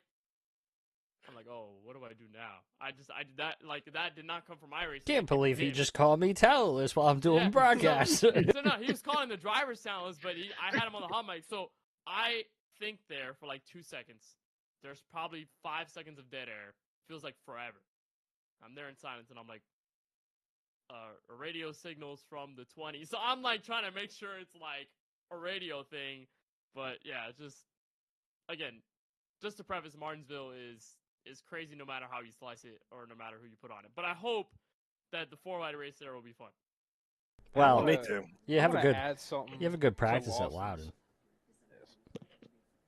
oh, what do I do now? I did that, like, that did not come from my race. Can't believe he just called me talentless while I'm doing broadcast. So no, he was calling the driver talentless, but I had him on the hot mic. So I think there for like 2 seconds. There's probably 5 seconds of dead air. Feels like forever. I'm there in silence, and I'm like, a radio signals from the 20. So I'm like trying to make sure it's like a radio thing. But yeah, just again, just to preface, Martinsville is crazy no matter how you slice it or no matter who you put on it. But I hope that the 4-wide race there will be fun. Well, me too. You have add something. a good practice to at Loudon.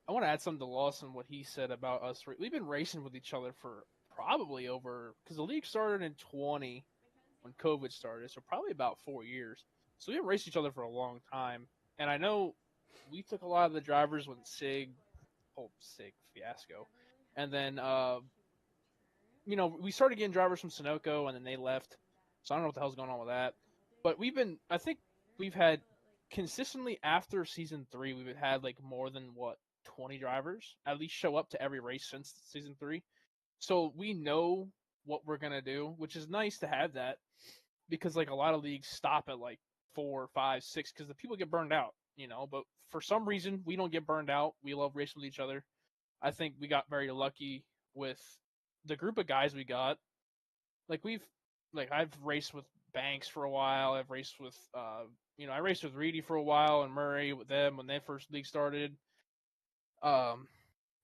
I want to add something to Lawson, what he said about us. We've been racing with each other for probably because the league started in 20 when COVID started, so probably about 4 years. So we've been racing each other for a long time. And I know we took a lot of the drivers when Sig fiasco. And then, we started getting drivers from Sunoco, and then they left. So I don't know what the hell's going on with that. But I think we've had consistently after season 3, we've had like more than 20 drivers at least show up to every race since season 3. So we know what we're going to do, which is nice to have that, because like a lot of leagues stop at like 4, 5, 6 because the people get burned out, but for some reason we don't get burned out. We love racing with each other. I think we got very lucky with the group of guys we got. I've raced with Banks for a while. I've raced with I raced with Reedy for a while and Murray with them when their first league started.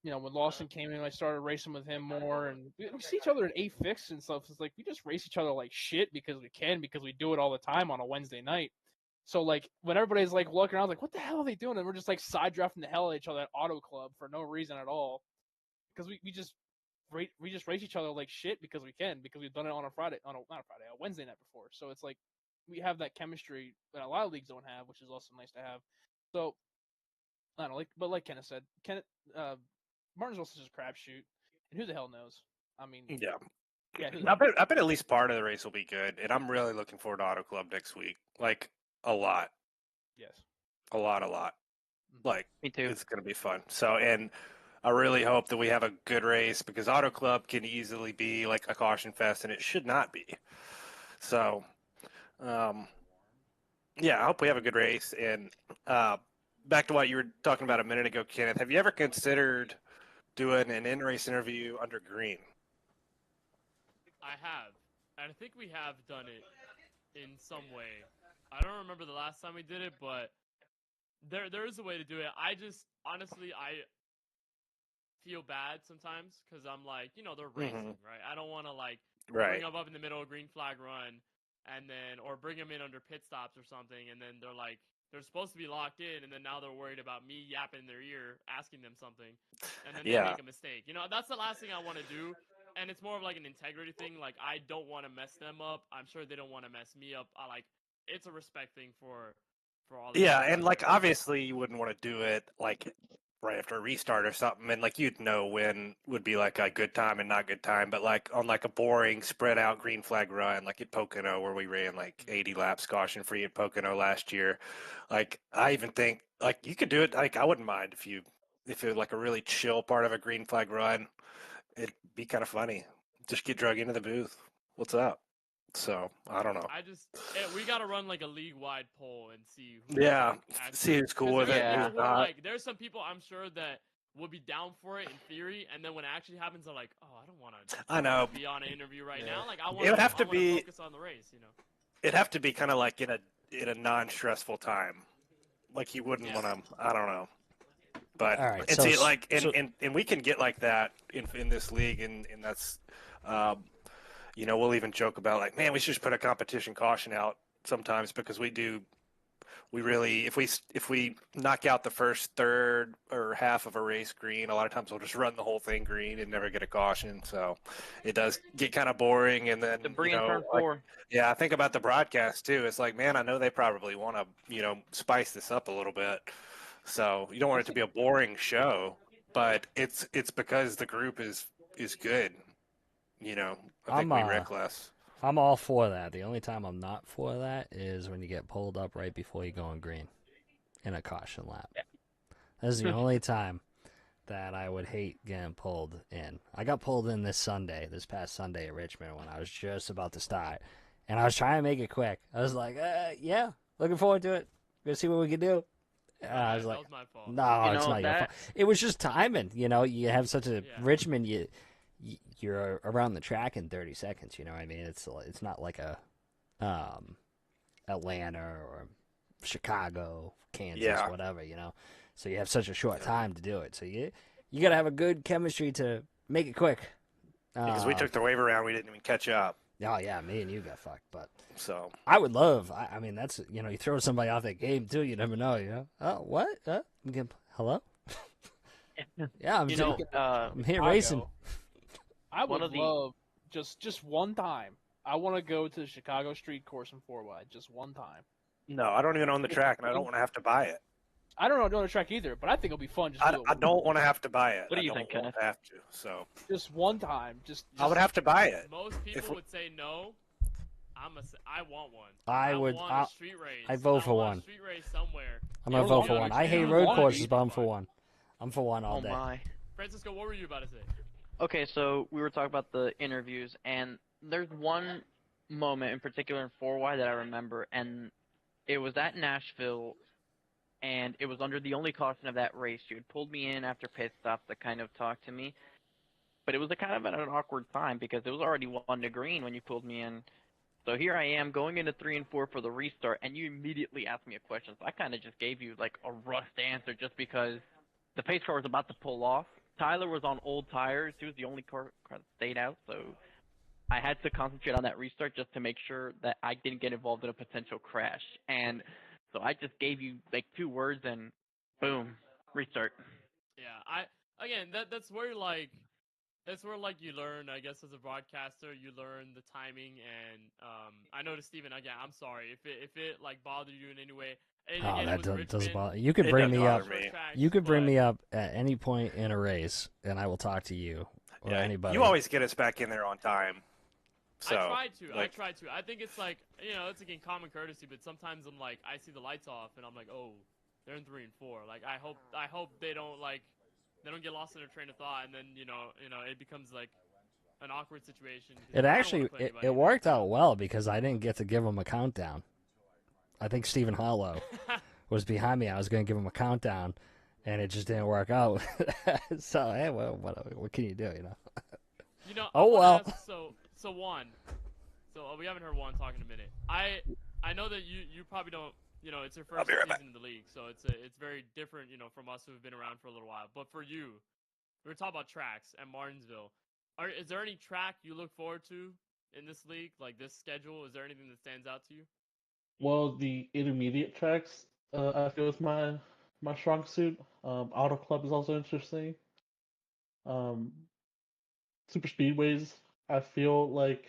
When Lawson came in, I started racing with him more, and we see each other at A-Fix and stuff. It's like we just race each other like shit because we do it all the time on a Wednesday night. So like when everybody's like looking around, like what the hell are they doing? And we're just like side drafting the hell out of each other at Auto Club for no reason at all, because we just race each other like shit because we've done it on a Wednesday night before. So it's like we have that chemistry that a lot of leagues don't have, which is also nice to have. So I don't know, like Kenneth said, Martinsville's just a crapshoot, and who the hell knows? I mean, yeah. I bet at least part of the race will be good, and I'm really looking forward to Auto Club next week. Like a lot. Yes. A lot. Like Me too. It's going to be fun. So, and I really hope that we have a good race, because Auto Club can easily be like a caution fest, and it should not be. So, yeah, I hope we have a good race. And back to what you were talking about a minute ago, Kenneth, have you ever considered doing an in-race interview under green? I have. And I think we have done it in some way. I don't remember the last time we did it, but there is a way to do it. I just, honestly, I feel bad sometimes because I'm like, they're racing, right? I don't want to, like, bring them up in the middle of green flag run or bring them in under pit stops or something, and then they're like, they're supposed to be locked in, and then now they're worried about me yapping in their ear, asking them something, and then they Yeah. make a mistake. You know, that's the last thing I want to do. And it's more of like an integrity thing. Like, I don't want to mess them up. I'm sure they don't want to mess me up. It's a respect thing for all the Yeah, guys and out like there. obviously you wouldn't want to do it like right after a restart or something, and like you'd know when would be like a good time and not good time. But like on like a boring spread out green flag run, like at Pocono where we ran like 80 laps caution free at Pocono last year, like I even think like you could do it. Like I wouldn't mind if it was like a really chill part of a green flag run. It'd be kind of funny. Just get drug into the booth. What's up? So I don't know. We gotta run like a league-wide poll and see who's Yeah, like, actually, see who's cool 'cause with it. Yeah. there's who's where, not. like, there's some people I'm sure that would be down for it in theory, and then when it actually happens, they're like, "Oh, I don't want to." I know. Be on an interview right Yeah. now. Like, It would have to be- focus on the race. You know. It'd have to be kind of like in a non-stressful time. Like you wouldn't Yeah. want to. I don't know. But All right, and so see, s- like, so- and we can get like that in this league, and that's, you know, we'll even joke about like, man, we should just put a competition caution out sometimes because we really if we knock out the first third or half of a race green, a lot of times we'll just run the whole thing green and never get a caution. So it does get kind of boring, and then Debris you in know, turn like, 4. yeah, I think about the broadcast too. It's like, man, I know they probably want to, spice this up a little bit. So you don't want it to be a boring show, but it's because the group is good. You know, I think we wreck less. I'm all for that. The only time I'm not for that is when you get pulled up right before you go on green in a caution lap. That's the only time that I would hate getting pulled in. I got pulled in this past Sunday at Richmond when I was just about to start. And I was trying to make it quick. I was like, yeah, looking forward to it. Gonna see what we can do. I was that like, was my fault. no, You it's know, not your that- fault. It was just timing. You know, you have such a Yeah. Richmond. You're around the track in 30 seconds. You know what I mean? It's not like a Atlanta or Chicago, Kansas, Yeah. whatever. You know, so you have such a short time to do it. So you gotta have a good chemistry to make it quick. Because we took the wave around, we didn't even catch up. Oh yeah, me and you got fucked, but So I would love. I mean, that's you throw somebody off that game too. You never know. Oh, what? Hello? Yeah, I'm You know, I'm here Chicago, racing. I One would of the- love just one time. I want to go to the Chicago Street Course in 4 wide just one time. no, I don't even own the track, and I don't want to have to buy it. I don't know doing the track either, but I think it'll be fun. Just I, do it I don't want to have to buy it. What do you I think, don't want Kenneth? to have to. So just one time. Just I would have to buy it. Most people If- would say no. I want one. I would- want I- a street race. I'd vote I for want one. A street race somewhere. I'm gonna You vote don't for wanna one. be- I hate you road wanna courses, be but I'm for fun. one. I'm for one all oh day. my. Francisco, what were you about to say? Okay, so we were talking about the interviews, and there's one moment in particular in 4Y that I remember, and it was at Nashville, and it was under the only caution of that race. You had pulled me in after pit stop to kind of talk to me, but it was a kind of at an awkward time because it was already 1 to green when you pulled me in. So here I am going into 3 and 4 for the restart, and you immediately asked me a question. So I kind of just gave you like a rushed answer just because the pace car was about to pull off. Tyler was on old tires. He was the only car that stayed out, so I had to concentrate on that restart just to make sure that I didn't get involved in a potential crash. And so I just gave you like 2 words and boom, restart. Yeah, that's where you learn, I guess, as a broadcaster, you learn the timing. And I know to Steven, again, I'm sorry if it like bothered you in any way. And Oh, again, it that was doesn't Richmond, bother. You can It bring doesn't me up. bother me. You could bring but- me up at any point in a race, and I will talk to you or Yeah, anybody. you always get us back in there on time. So I try to. like, I think it's like, it's again common courtesy, but sometimes I'm like, I see the lights off and I'm like, oh, they're in 3 and 4. Like I hope they don't get lost in their train of thought, and then it becomes like an awkward situation. 'cause It I don't wanna actually put anybody it in worked out well because I didn't get to give him a countdown. I think Stephen Hollow was behind me. I was going to give him a countdown, and it just didn't work out. So hey, well, what can you do? I Oh, wanna well. ask, so Juan. So we haven't heard Juan talk in a minute. I know that you probably don't. It's your first be right season in the league, so it's very different. From us who've been around for a little while. But for you, we were talking about tracks at Martinsville. Is there any track you look forward to in this league, like this schedule? Is there anything that stands out to you? Well, the intermediate tracks I feel is my strong suit. Auto Club is also interesting. Um, super speedways, I feel like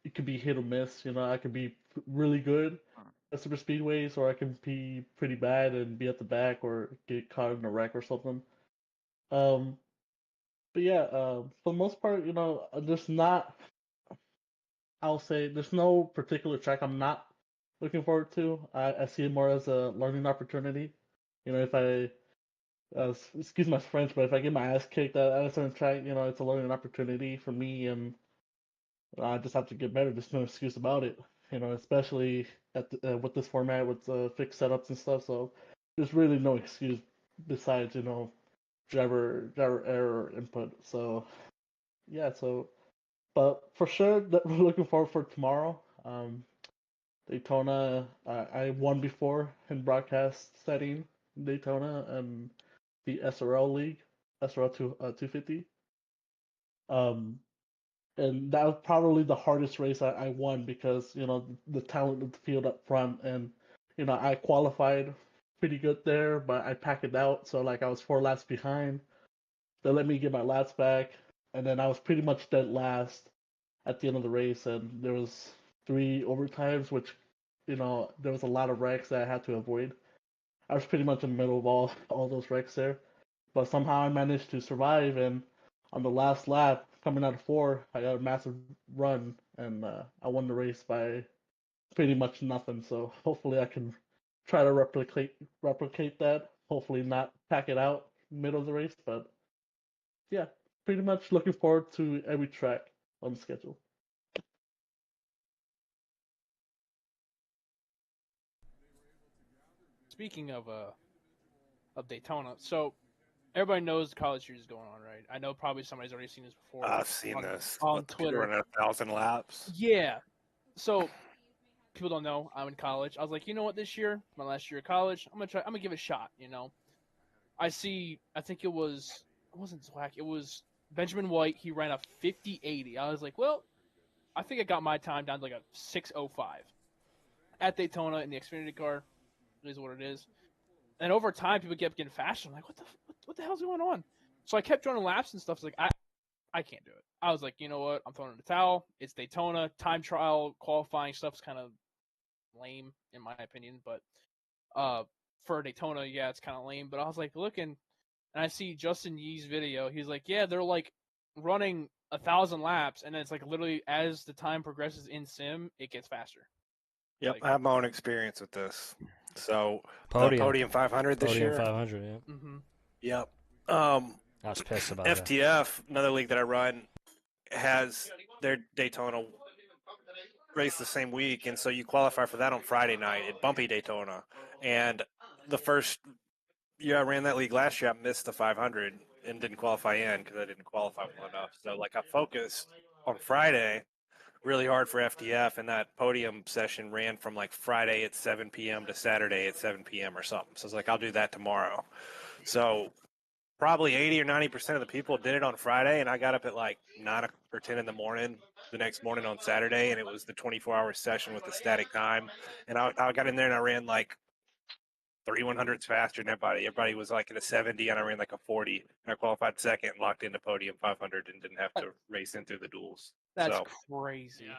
it could be hit or miss. You know, I could be really good at super speedways, or I can be pretty bad and be at the back or get caught in a wreck or something. Um, but yeah, for the most part, you know, there's not. I'll say there's no particular track I'm not looking forward to. I see it more as a learning opportunity. You know, if I excuse my French, but if I get my ass kicked at a certain track, you know, it's a learning opportunity for me, and I just have to get better. There's no excuse about it, you know, especially with this format with fixed setups and stuff. So there's really no excuse besides, you know, driver error input. So yeah, so but for sure, we're looking forward for tomorrow. Daytona, I won before in broadcast setting in Daytona and the SRL League, SRL 250. Um, and that was probably the hardest race I won because you know the talent of the field up front, and you know I qualified pretty good there, but I packed it out, so like I was 4 laps behind. They let me get my laps back, and then I was pretty much dead last at the end of the race, and there was 3 overtimes, which you know there was a lot of wrecks that I had to avoid. I was pretty much in the middle of all those wrecks there, but somehow I managed to survive. And on the last lap, coming out of 4, I got a massive run, and I won the race by pretty much nothing. So hopefully I can try to replicate that. Hopefully not pack it out middle of the race, but yeah, pretty much looking forward to every track on the schedule. Speaking of Daytona, so everybody knows the college series is going on, right? I know probably somebody's already seen this before. I've seen this on What, the people Twitter. running 1,000 laps. Yeah. So people don't know I'm in college. I was like, you know what? This year, my last year of college, I'm gonna give it a shot. You know, I think it wasn't Zwack. It was Benjamin White. He ran a 50-80. I was like, well, I think I got my time down to like a 6:05 at Daytona in the Xfinity car. It is what it is. And over time, people kept getting faster. I'm like, what the hell's going on? So I kept running laps and stuff. It's like I can't do it. I was like, you know what? I'm throwing in the towel. It's Daytona. Time trial qualifying stuff's kind of lame in my opinion, but for Daytona, yeah, it's kind of lame. But I was like looking, and I see Justin Yee's video. He's like, yeah, they're like running 1,000 laps, and then it's like literally as the time progresses in sim, it gets faster. Yep, Like, I have my own experience with this. So Podium. the Podium 500 this Podium year. 500, yeah. mm-hmm. Yep. I was pissed about that. FTF, another league that I run, has their Daytona race the same week, and so you qualify for that on Friday night at Bumpy Daytona. And the first year I ran that league last year, I missed the 500 and didn't qualify in because I didn't qualify well enough. So like I focused on Friday really hard for FTF, and that podium session ran from like Friday at 7 p.m. to Saturday at 7 p.m. or something. So it's like I'll do that tomorrow. So probably 80 or 90% of the people did it on Friday, and I got up at like 9 or 10 in the morning the next morning on Saturday, and it was the 24-hour session with the static time. And I got in there and I ran like 3/100ths faster than everybody. Everybody was like at a 70, and I ran like a 40. And I qualified second and locked into Podium 500 and didn't have to race in through the duels. That's So, crazy. Yeah.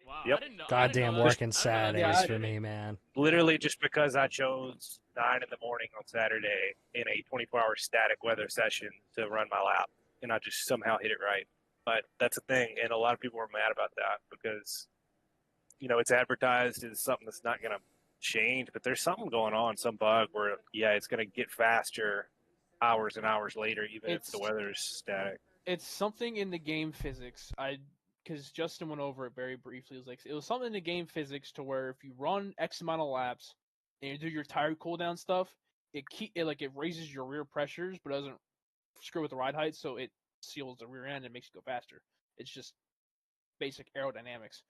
Wow. Yep. I didn't know. Goddamn working Saturdays Yeah, for me, man. literally just because I chose 9 in the morning on Saturday in a 24-hour static weather session to run my lap, and I just somehow hit it right. But that's a thing, and a lot of people were mad about that because, you know, it's advertised as something that's not going to change, but there's something going on, some bug where, yeah, it's going to get faster hours and hours later, even if the weather's static. It's something in the game physics. Because Justin went over it very briefly. It was something in the game physics to where if you run X amount of laps and you do your tire cooldown stuff, it raises your rear pressures, but doesn't screw with the ride height, so it seals the rear end and makes you go faster. It's just basic aerodynamics,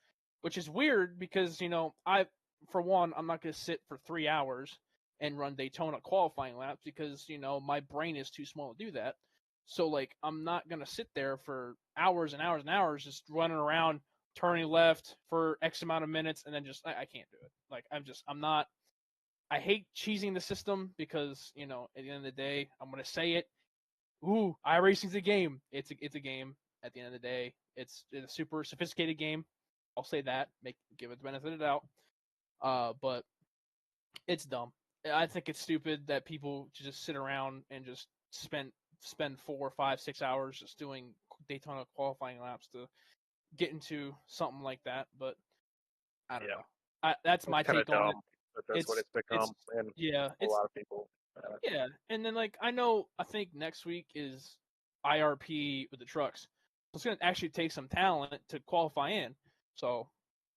which is weird because, you know, for one, I'm not going to sit for 3 hours and run Daytona qualifying laps because, you know, my brain is too small to do that. So, like, I'm not going to sit there for hours and hours and hours just running around, turning left for X amount of minutes, and then I can't do it. Like, I'm not I hate cheesing the system because at the end of the day, I'm gonna say it. Ooh, iRacing's a game. It's a game. At the end of the day, it's a super sophisticated game. I'll say that. Give it the benefit of the doubt. But it's dumb. I think it's stupid that people just sit around and just spend 4, 5, 6 hours just doing Daytona qualifying laps to get into something like that. But I don't know. That's my Kind of take on dumb, it. but that's what it's become, and Yeah, a lot of people. yeah, and then I think next week is IRP with the trucks. So it's gonna actually take some talent to qualify in. So,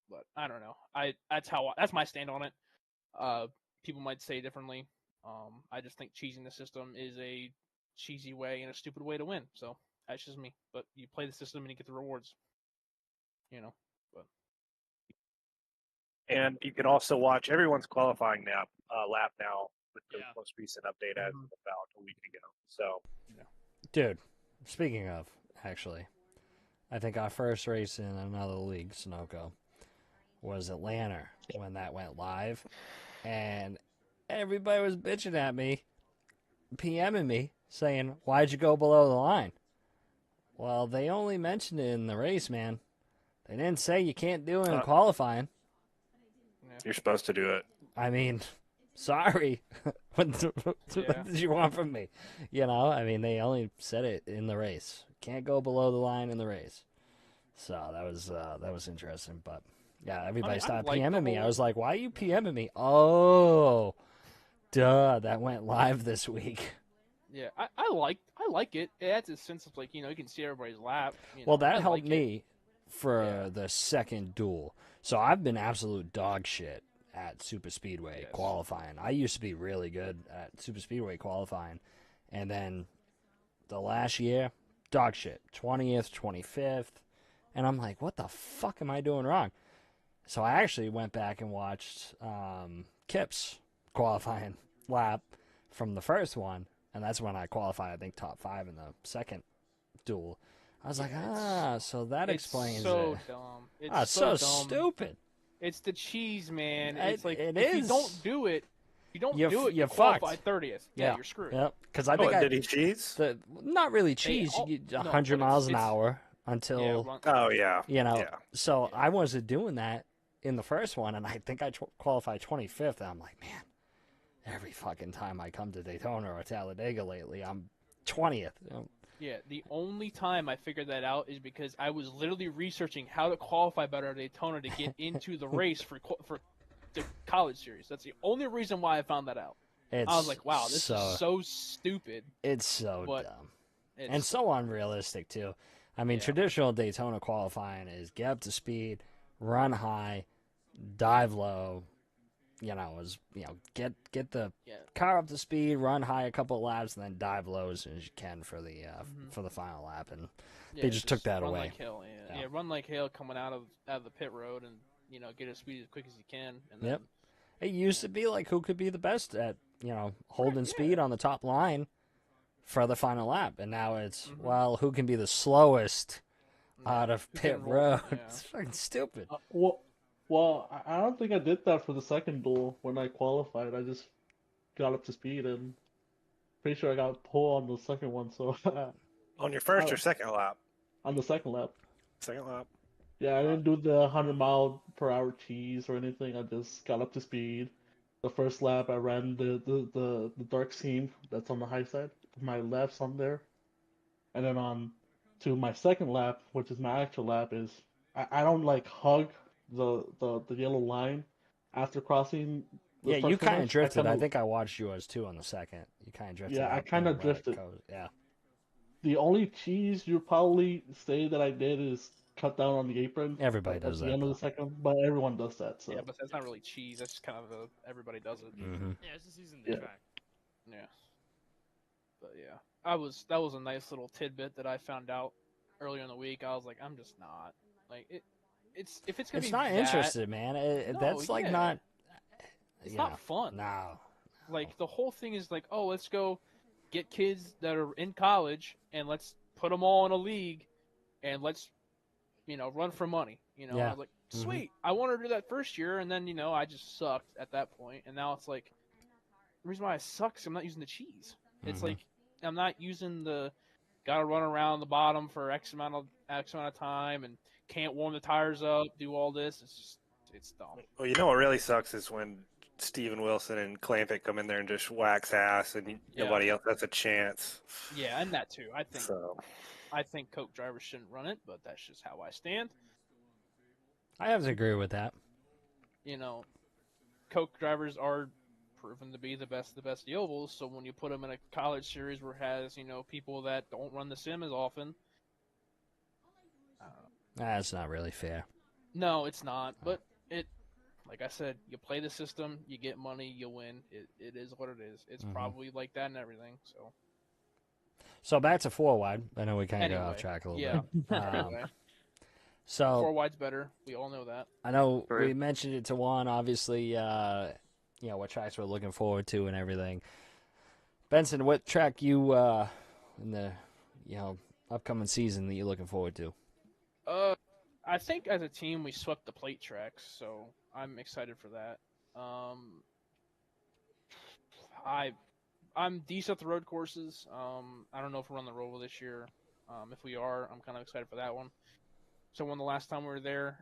but I don't know. That's my stand on it. People might say differently. I just think cheesing the system is a cheesy way and a stupid way to win. So that's just me. But you play the system and you get the rewards. But And you can also watch everyone's qualifying lap now with the Yeah. most recent update as of about a week ago. So, Dude, speaking of, actually, I think our first race in another league, Sunoco, was Atlanta when that went live. And everybody was bitching at me, PMing me, saying, why'd you go below the line? Well, they only mentioned it in the race, man. They didn't say you can't do it in qualifying. you're supposed to do it. I mean, sorry. what did you want from me? I mean, they only said it in the race. Can't go below the line in the race. So that was interesting. But yeah, everybody started PMing me. I was like, why are you PMing me? Oh, duh, that went live this week. yeah, I like it. It adds a sense of you can see everybody's lap. Well, that I helped like it. me for the second duel. So I've been absolute dog shit at Super Speedway qualifying. I used to be really good at Super Speedway qualifying. And then the last year, dog shit. 20th, 25th. And I'm like, what the fuck am I doing wrong? So I actually went back and watched Kip's qualifying lap from the first one. And that's when I qualified, I think, top 5 in the second duel. I was like, so that explains it's so it. dumb. It's so dumb. Stupid. It's the cheese, man. It if you don't do it, you qualify 30th. Yeah, you're screwed. Yep. Because I think did he cheese? Not really cheese. You get 100 miles an hour until. So I wasn't doing that in the first one, and I think I qualified 25th. And I'm like, man, every fucking time I come to Daytona or Talladega lately, I'm 20th. Yeah, the only time I figured that out is because I was literally researching how to qualify better at Daytona to get into the race for the college series. That's the only reason why I found that out. I was like, wow, this is so stupid. It's so dumb. And so unrealistic, too. I mean, traditional Daytona qualifying is get up to speed, run high, dive low, get the car up to speed, run high a couple of laps, and then dive low as soon as you can for the final lap. And they just took that away. Like hell, run like hell coming out of the pit road, and get as speed as quick as you can. And then, it used to be like who could be the best at holding speed on the top line for the final lap, and now it's who can be the slowest out of pit road. It's fucking stupid. Well, I don't think I did that for the second duel when I qualified. I just got up to speed, and pretty sure I got pole on the second one. So on your first or second lap? On the second lap. Second lap. Yeah, I didn't do the 100-mile-per-hour cheese or anything. I just got up to speed. The first lap, I ran the dark seam that's on the high side. My left's on there, and then on to my second lap, which is my actual lap, is I don't hug the yellow line after crossing. You kind of drifted. I think I watched yours too on the second. You kind of drifted. Yeah, I kind of drifted. Yeah. The only cheese you probably say that I did is cut down on the apron. Everybody does that. At the end of the second, but everyone does that. So. Yeah, but that's not really cheese. That's just kind of everybody does it. Mm-hmm. Yeah, it's just using the track. Yeah. But yeah, that was a nice little tidbit that I found out earlier in the week. I was like, I'm just not It's not interested, man. That's not. It's not fun. No. The whole thing is let's go get kids that are in college and let's put them all in a league, and let's run for money. I was like, sweet. I wanted to do that first year, and then I just sucked at that point, and now it's like the reason why it sucks, I'm not using the cheese. It's Mhm. like I'm not using the gotta run around the bottom for X amount of time and can't warm the tires up, do all this. It's dumb. Well, you know what really sucks is when Steven Wilson and Clampitt come in there and just wax ass, and nobody else has a chance. Yeah, and that too. So I think Coke drivers shouldn't run it, but that's just how I stand. I have to agree with that. You know, Coke drivers are proven to be the best of the best of the ovals. So when you put them in a college series where it has people that don't run the sim as often, That's not really fair. no, it's not. But like I said, you play the system, you get money, you win. It is what it is. It's probably like that and everything. So back to 4-wide. I know we kind of got Anyway, off track a little yeah. bit. Anyway, So 4 wide's better. We all know that. I know True. we mentioned it to Juan, obviously, what tracks we're looking forward to and everything. Benson, what track you in the upcoming season that you're looking forward to? I think as a team we swept the plate tracks, so I'm excited for that. I'm decent at the road courses. I don't know if we're on the Roval this year. If we are, I'm kind of excited for that one. So when the last time we were there,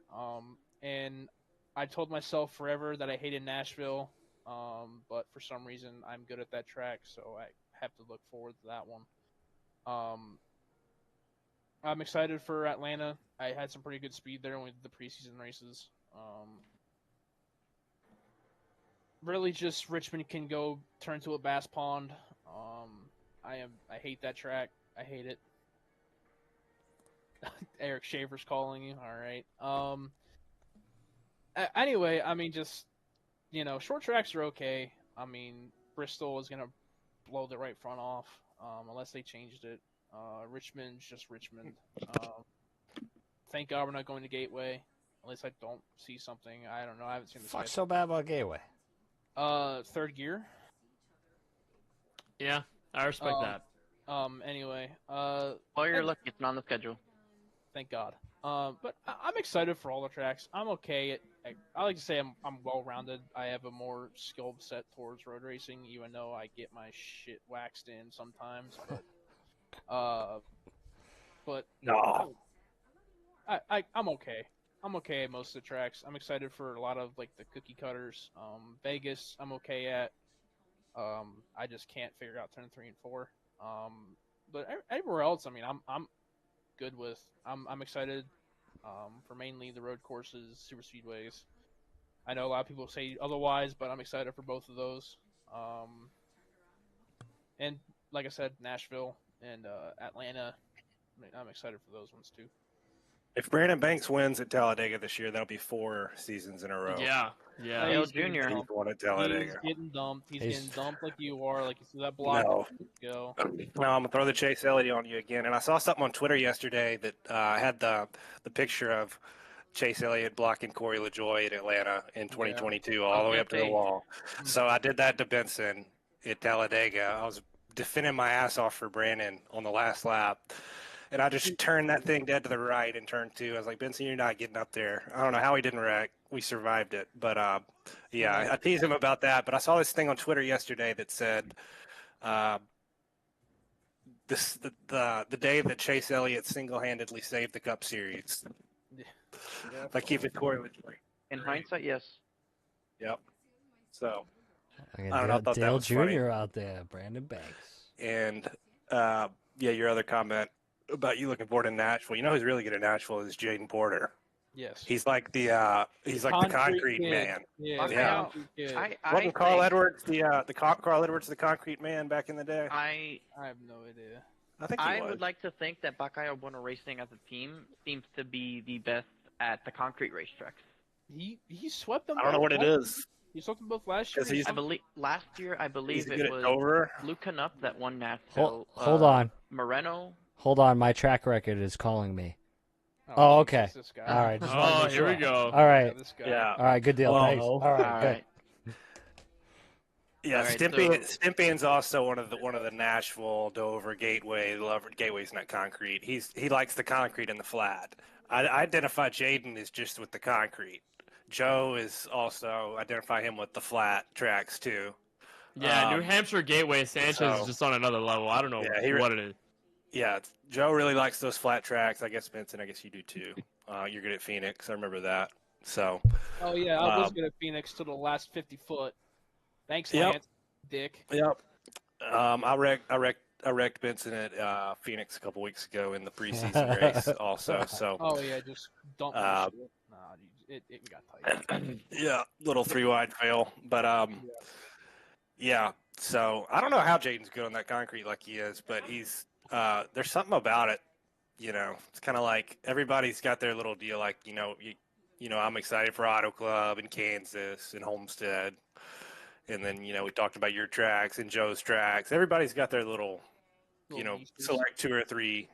and I told myself forever that I hated Nashville, but for some reason I'm good at that track, so I have to look forward to that one. I'm excited for Atlanta. I had some pretty good speed there when we did the preseason races. Really, just Richmond can go turn to a bass pond. I hate that track. I hate it. Eric Schaefer's calling you. All right. Anyway, I mean, just short tracks are okay. I mean, Bristol is gonna blow the right front off, unless they changed it. Richmond's just Richmond. Thank God we're not going to Gateway, unless I don't see something. I don't know. I haven't seen the Fuck schedule. so bad about Gateway. Third gear. Yeah, I respect that. Anyway. Well, you're lucky it's not on the schedule. Thank God. But I'm excited for all the tracks. I'm okay. I like to say I'm well rounded. I have a more skill set towards road racing, even though I get my shit waxed in sometimes. But no. I'm okay. I'm okay at most of the tracks. I'm excited for a lot of like the cookie cutters. Vegas, I'm okay at. I just can't figure out turn 3 and 4. But everywhere else, I mean, I'm good with. I'm excited for mainly the road courses, super speedways. I know a lot of people say otherwise, but I'm excited for both of those. And like I said, Nashville and Atlanta, I'm excited for those ones too. If Brandon Banks wins at Talladega this year, that'll be 4 seasons in a row. Yeah. Dale He's getting Jr. dumped. He's won at He's Talladega. getting dumped. He's He's- getting dumped like you are. Like you see that block. No. Go. No, I'm gonna throw the Chase Elliott on you again. And I saw something on Twitter yesterday that had the picture of Chase Elliott blocking Corey LaJoy in Atlanta in 2022, all the way up to the Okay. wall. So I did that to Benson at Talladega. I was defending my ass off for Brandon on the last lap. And I just turned that thing dead to the right in turn 2. I was like, Benson, you're not getting up there. I don't know how he didn't wreck. We survived it. But, yeah, I teased him about that. But I saw this thing on Twitter yesterday that said the day that Chase Elliott single-handedly saved the Cup Series. Yeah. By keeping Corey LaJoy. In hindsight, yes. Yep. So, I I don't know, I got thought that Dale was Jr. funny. out there, Brandon Banks. and, yeah, your other comment about you looking forward to Nashville. You know who's really good at Nashville is Jaden Porter. Yes. He's like the concrete kid. man. Yeah. the Yeah. concrete kid. Wasn't Carl think- Edwards Carl Edwards the concrete man back in the day? I I have no idea. I think he I was. would like to think that Buckeye Bueno Racing as a team seems to be the best at the concrete racetracks. He swept them. I don't know both what it last- is. He swept them both last year. 'Cause he's- I believe last year He's it good at was Dover. Luke Canup that won Nashville. Hold on. Moreno. Hold on. My track record is calling me. Oh, jeez, okay. This guy. All right. Just wanted to Oh, make here we sure. go. All right. This guy. Yeah. All right. Good deal. Well, Thanks. All right. All Good. right. Yeah, All right, Stimpion's also one of the Nashville, Dover, Gateway. Gateway's not concrete. He likes the concrete and the flat. I identify Jaden as just with the concrete. Joe is also identify him with the flat tracks too. Yeah, New Hampshire Gateway Sanchez so- is just on another level. I don't know Yeah, what it is. Yeah, Joe really likes those flat tracks. I guess Benson, I guess you do too. You're good at Phoenix. I remember that. So. Oh yeah, I was good at Phoenix to the last 50 foot. Thanks, Yep. Lance. Dick. Yep. I wrecked Benson at Phoenix a couple weeks ago in the preseason race also. So. Oh yeah, just don't. Nah, it got tight. Yeah, little 3-wide fail, but yeah. So I don't know how Jaden's good on that concrete like he is, but he's there's something about it. It's kind of like everybody's got their little deal. Like I'm excited for Auto Club in Kansas and Homestead, and then we talked about your tracks and Joe's tracks. Everybody's got their little select 2 or 3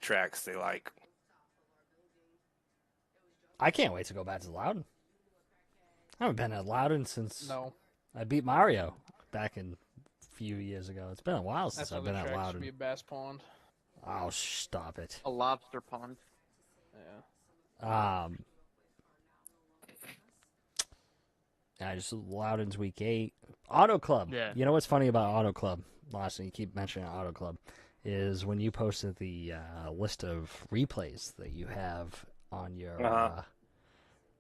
tracks they like. I can't wait to go back to Loudon. I haven't been at Loudon since I beat Mario back a few years ago. It's been a while since I've been at Loudon. Be a bass pond. Oh, stop it. A lobster pond. Yeah. Just Loudon's week 8. Auto Club. Yeah. You know what's funny about Auto Club? Lastly, you keep mentioning Auto Club. Is when you posted the list of replays that you have on your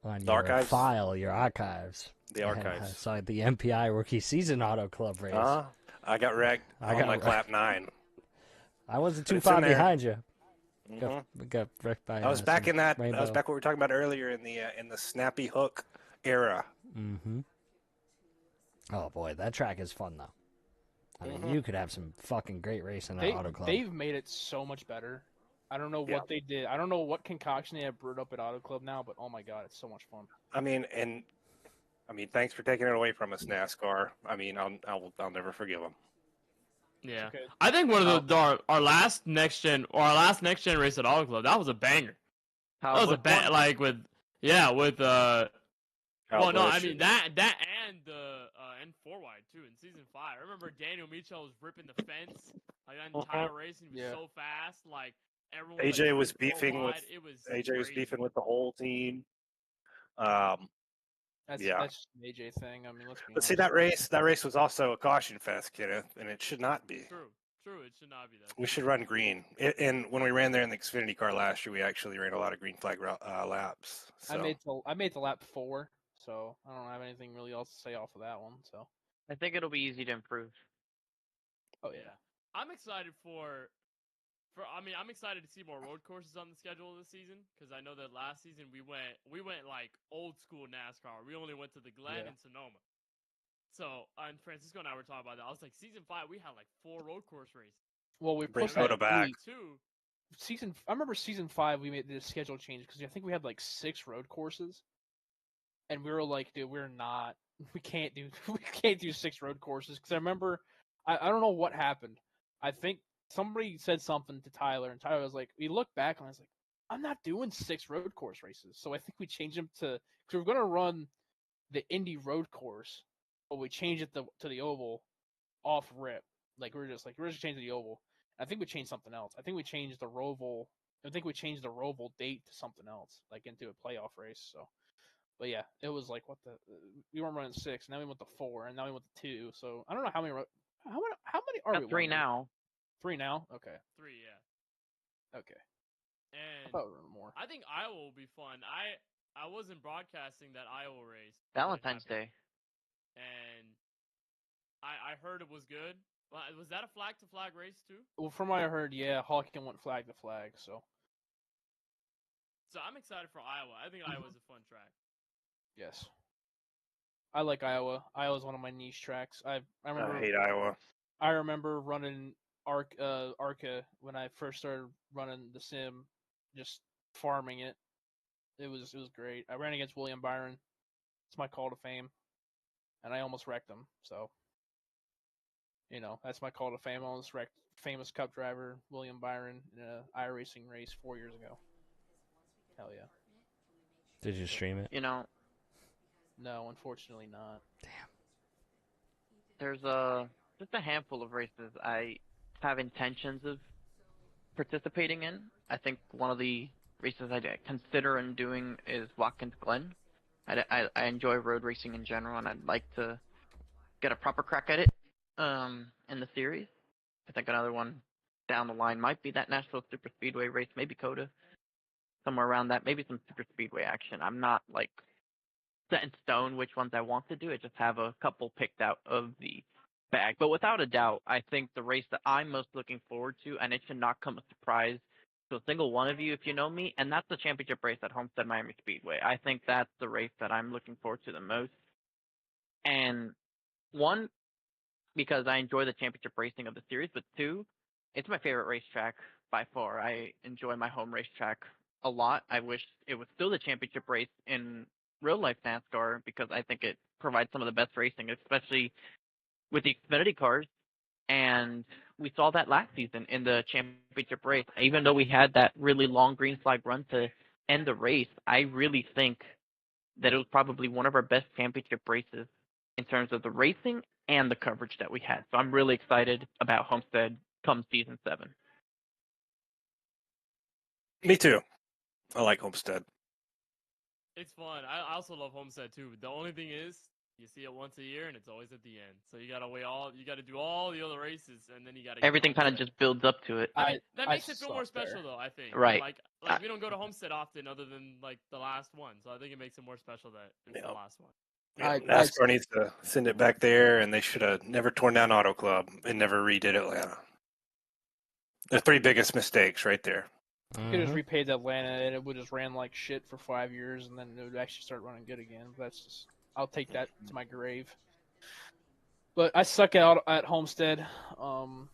archives? file, your archives. The archives. I saw the MPI Rookie Season Auto Club race. I got wrecked on like lap 9. I wasn't too It's far in there. behind you. Mhm. Got wrecked by. I was back in that. Rainbow. I was back what we were talking about earlier in the snappy hook era. Mm-hmm. Oh boy, that track is fun though. I mean, Mhm. you could have some fucking great racing at Auto Club. They've made it so much better. I don't know what they did. I don't know what concoction they have brewed up at Auto Club now, but oh my god, it's so much fun. I mean, thanks for taking it away from us, NASCAR. I mean, I'll never forgive them. Yeah, Okay. I think one of our last next gen race at Auto Club, that was a banger. That was a bang, like with well, no, I mean that and the and 4-wide too in season 5. I remember Daniel Michel was ripping the fence like that entire race. And he was so fast, like everyone. AJ like, was beefing with it was AJ was crazy. beefing with the whole team. That's Yeah. just an AJ thing. I mean, let's be But see, honest. that race was also a caution fest, Kenneth, and it should not be. True, it should not be that. We should run green. And when we ran there in the Xfinity car last year, we actually ran a lot of green flag laps. So. I made the lap 4, so I don't have anything really else to say off of that one. So. I think it'll be easy to improve. Oh yeah. I'm excited I'm excited to see more road courses on the schedule this season because I know that last season we went like old school NASCAR. We only went to the Glen and Sonoma. So, and Francisco and I were talking about that. I was like, season 5, we had like 4 road course races. Well, we Bring pushed that Coda back. I remember season 5 we made the schedule change because I think we had like 6 road courses, and we were like, dude, we can't do 6 road courses because I remember I don't know what happened. I think somebody said something to Tyler, and Tyler was like, we looked back and I was like, I'm not doing 6 road course races. So I think we changed them to because we're gonna run the Indy road course, but we changed it to the oval off rip. Like we're just changing the oval. I think we changed something else. I think we changed the Roval. Date to something else, like into a playoff race. So, but yeah, it was like we weren't running 6, now we went to 4, and now we went to 2. So I don't know how many are Got we? 3 now. 3 now. Okay. 3, yeah. Okay. I And thought we were more. I think Iowa will be fun. I wasn't broadcasting that Iowa race. Valentine's Day. And I heard it was good. Was that a flag to flag race too? Well, from what I heard, yeah, Hawking went flag to flag. So I'm excited for Iowa. I think Iowa's a fun track. yes, I like Iowa. Iowa's one of my niche tracks. I remember. I hate Iowa. I remember running ARCA when I first started running the sim, just farming it. It was great. I ran against William Byron. It's my call to fame, and I almost wrecked him. So, that's my call to fame. I almost wrecked famous Cup driver William Byron in an iRacing race 4 years ago. Hell yeah. Did you stream it? No, unfortunately not. There's just a handful of races I have intentions of participating in. I think one of the races I consider and doing is Watkins Glen. I enjoy road racing in general, and I'd like to get a proper crack at it in the series. I think another one down the line might be that Nashville Super Speedway race, maybe Coda, somewhere around that, maybe some Super Speedway action. I'm not like set in stone which ones I want to do. I just have a couple picked out of the bag. But without a doubt, I think the race that I'm most looking forward to, and it should not come as a surprise to a single one of you if you know me, and that's the championship race at Homestead Miami Speedway. I think that's the race that I'm looking forward to the most. And one, because I enjoy the championship racing of the series, but two, it's my favorite racetrack by far. I enjoy my home racetrack a lot. I wish it was still the championship race in real life NASCAR because I think it provides some of the best racing, especially with the Xfinity cars. And we saw that last season in the championship race. Even though we had that really long green flag run to end the race, I really think that it was probably one of our best championship races in terms of the racing and the coverage that we had. So I'm really excited about Homestead come season 7. Me too. I like Homestead. It's fun. I also love Homestead too. The only thing is, you see it once a year, and it's always at the end. So you gotta you gotta do all the other races, and then you gotta. Everything kind of just builds up to it. That makes it feel more special, though. I think. Right. Like we don't go to Homestead often, other than like the last one. So I think it makes it more special that it's the last one. Yeah, NASCAR needs to send it back there, and they should have never torn down Auto Club and never redid Atlanta. The 3 biggest mistakes right there. Could have repaid Atlanta, and it would just ran like shit for 5 years, and then it would actually start running good again. That's just, I'll take that to my grave. But I suck out at Homestead. I've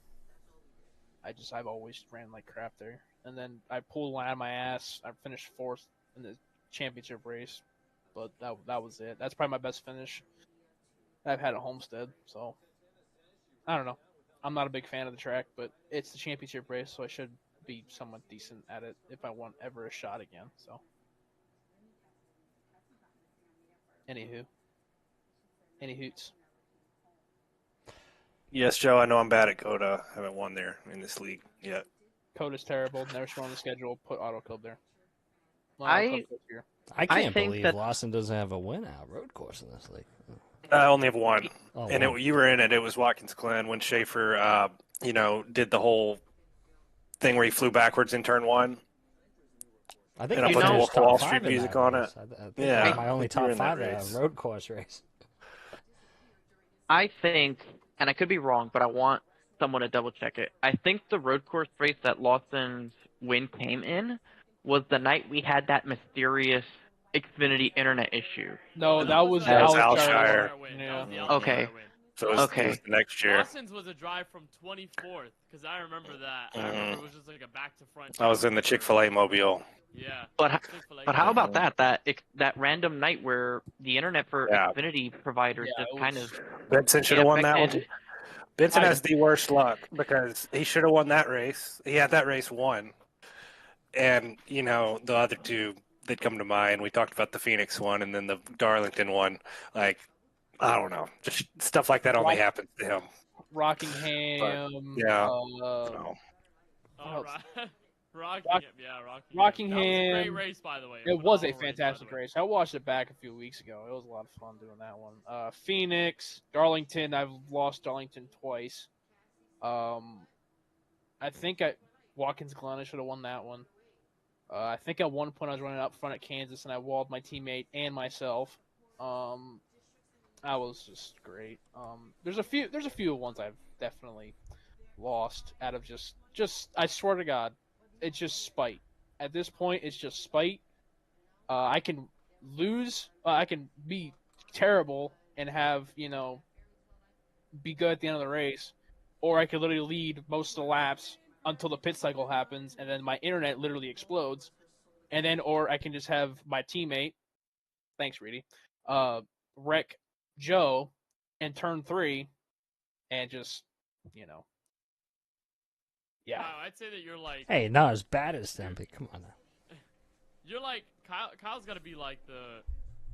always ran like crap there, and then I pulled one out of my ass. I finished 4th in the championship race, but that was it. That's probably my best finish I've had at Homestead. So I don't know. I'm not a big fan of the track, but it's the championship race, so I should be somewhat decent at it if I want ever a shot again. So, any hoots. Yes, Joe, I know I'm bad at Coda. I haven't won there in this league yet. Coda's terrible. Never shown on the schedule. Put Auto Club there. I can't think believe that- Lawson doesn't have a win-out road course in this league. I only have one, Oh, and wow. you were in it. It was Watkins Glen when Schaefer, did the whole thing where he flew backwards in turn 1. I think And I I put the finished Wolf of top Wall 5 Street in music that on race. it. I think Yeah, that's my I only think you were top in that 5 race. road course race. I think, and I could be wrong, but I want someone to double check it. I think the road course race that Lawson's win came in was the night we had that mysterious Xfinity internet issue. No, that was That was Alshire. Alshire. Yeah. Okay. So it was the next year. Lawson's was a drive from 24th, because I remember that. I remember it was just like a back-to-front. I was in the Chick-fil-A mobile. Yeah. But Chick-fil-A. how about that random night where the internet for Yeah. Xfinity providers Yeah, just it kind was- of Benson should have won that one. affected- Benson has the worst luck because he should have won that race. He had that race won. And, the other two that come to mind, we talked about the Phoenix one and then the Darlington one. Like, I don't know. Just stuff like that only happens to him. Rockingham. yeah. Uh, Oh, right. Rockingham. Rockingham. That was a great Race, race, by the way. It was a Phenomenal race, by the fantastic way. race. I watched it back a few weeks ago. It was a lot of fun doing that one. Phoenix, Darlington. I've lost Darlington twice. I think Watkins Glen. I should have won that one. I think at one point I was running up front at Kansas and I walled my teammate and myself. That was just great. There's a few ones I've definitely lost out of just I swear to God, it's just spite. At this point, it's just spite. I can lose. I can be terrible and have be good at the end of the race, or I could literally lead most of the laps until the pit cycle happens, and then my internet literally explodes, and then or I can just have my teammate, thanks Reedy, wreck Joe in turn 3, and just yeah. Wow, I'd say that you're like. Hey, not as bad as them, but come on now. You're like Kyle's got to be like the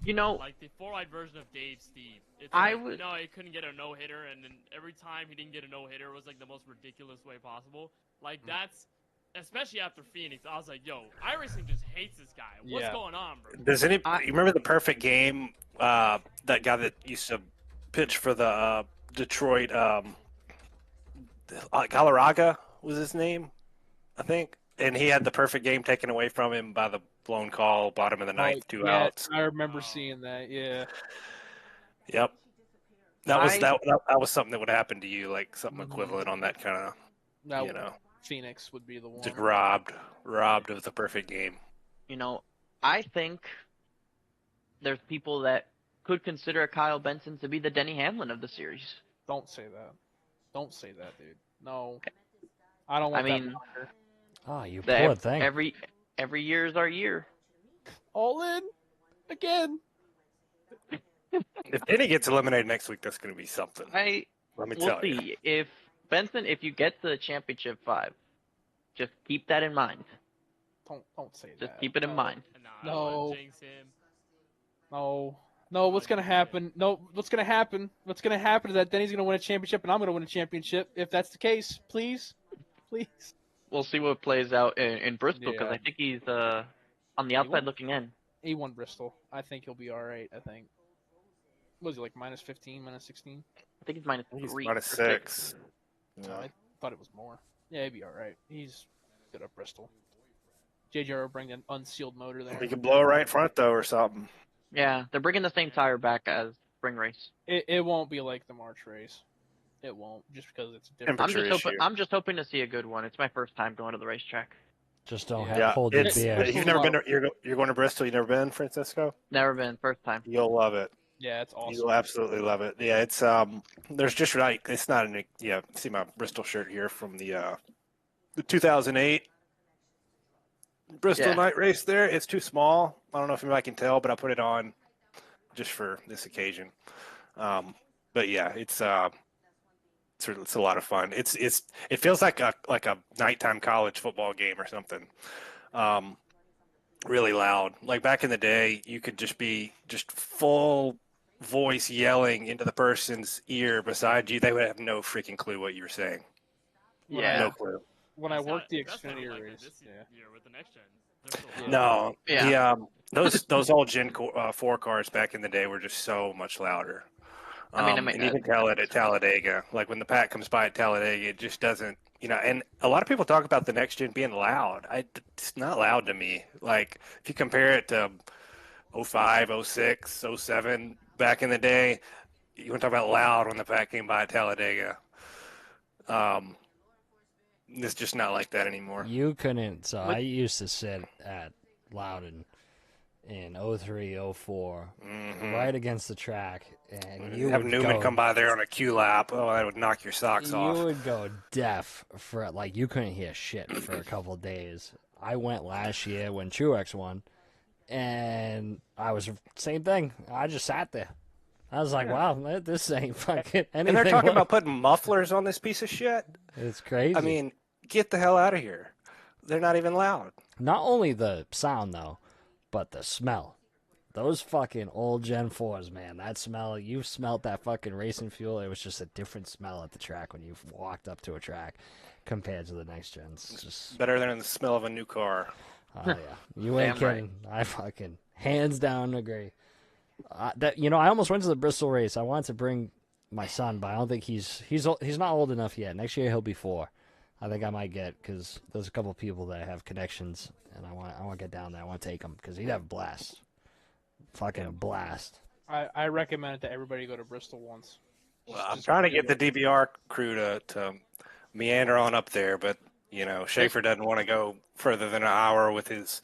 like the 4-eyed version of Dave Steve. It's I like, would- no, he couldn't get a no hitter, and then every time he didn't get a no hitter was like the most ridiculous way possible. Like that's especially after Phoenix. I was like, yo, iRacing just hates this guy. What's Yeah. going on, bro? Does you remember the perfect game? That guy that used to pitched for the Detroit. Galarraga was his name, I think, and he had the perfect game taken away from him by the blown call, bottom of the ninth, two yeah, outs. I remember seeing that. Yeah. Yep. That was I- that was something that would happen to you, like something Mhm. equivalent on that kind of, That you know, Phoenix would be the one. just robbed of the perfect game. You know, I think there's people that could consider Kyle Benson to be the Denny Hamlin of the series. Don't say that. Don't say that, dude. No. I don't want I mean, that moniker. Oh, you That poor thing. every year is our year. All in again. If Denny gets eliminated next week, that's going to be something. Let me We'll tell you. see. If Benson, if you get to the championship 5, just keep that in mind. Don't say that. Just keep it in No. mind. Nah, I don't No. wanna jinx him. No, what's gonna happen? No, what's gonna happen? What's gonna happen is that Denny's gonna win a championship and I'm gonna win a championship. If that's the case, please. We'll see what plays out in Bristol because Yeah. I think he's on the outside looking in. He won Bristol. I think he'll be all right. I think. What was he like -15, -16? I think he's minus He's 3. minus or 6. No, I thought it was more. Yeah, he'd be all right. He's good at Bristol. JJ will bring an unsealed motor there. He could blow it right front though, or something. Yeah, they're bringing the same tire back as spring race. It won't be like the March race. It won't, just because it's different. Temperature issue. I'm just hoping to see a good one. It's my first time going to the racetrack. Just don't Yeah. hold your it's, beer. you've never been. You're going to Bristol. You've never been, Francisco. Never been, first time. You'll love it. Yeah, it's awesome. You'll absolutely love it. Yeah, it's there's just like it's not an see my Bristol shirt here from the 2008 Bristol Yeah. night race. There, it's too small. I don't know if anybody can tell, but I put it on just for this occasion. But yeah, it's a lot of fun. It feels like a nighttime college football game or something. Really loud. Like back in the day, you could just be full voice yelling into the person's ear beside you. They would have no freaking clue what you were saying. Yeah. No clue. When I That's worked the not Xfinity like that race, this yeah. year with the next gen. They're still loud. No. Yeah. Those old Gen 4 cars back in the day were just so much louder. I mean, and you can tell it at Talladega. Like when the pack comes by at Talladega, it just doesn't, and a lot of people talk about the next gen being loud. It's not loud to me. Like if you compare it to 05, 06, 07 back in the day, you want to talk about loud when the pack came by at Talladega. It's just not like that anymore. You couldn't. So I used to sit at Loudon in 03, 04, Mhm. right against the track, and you have would Newman go, come by there on a Q lap. Oh, that would knock your socks You off. would go deaf for like you couldn't hear shit for a couple of days. I went last year when Truex won, and I was same thing. I just sat there. I was like, wow, this ain't fucking anything. And they're talking like- about putting mufflers on this piece of shit. It's crazy. I mean, get the hell out of here. They're not even loud. Not only the sound though, but the smell. Those fucking old Gen 4s, man. That smell, you smelled that fucking racing fuel. It was just a different smell at the track when you walked up to a track compared to the next gens. It's just, Better than the smell of a new car. oh yeah. You ain't Damn right. kidding. I fucking hands down agree. I almost went to the Bristol race. I wanted to bring my son, but I don't think he's not old enough yet. Next year he'll be 4. I think I might get because there's a couple of people that have connections, and I want to get down there. I want to take him because he'd have a blast, fucking blast. I recommend it to everybody to go to Bristol once. Well, I'm trying to get the DBR crew to meander on up there, but Schaefer doesn't want to go further than an hour with his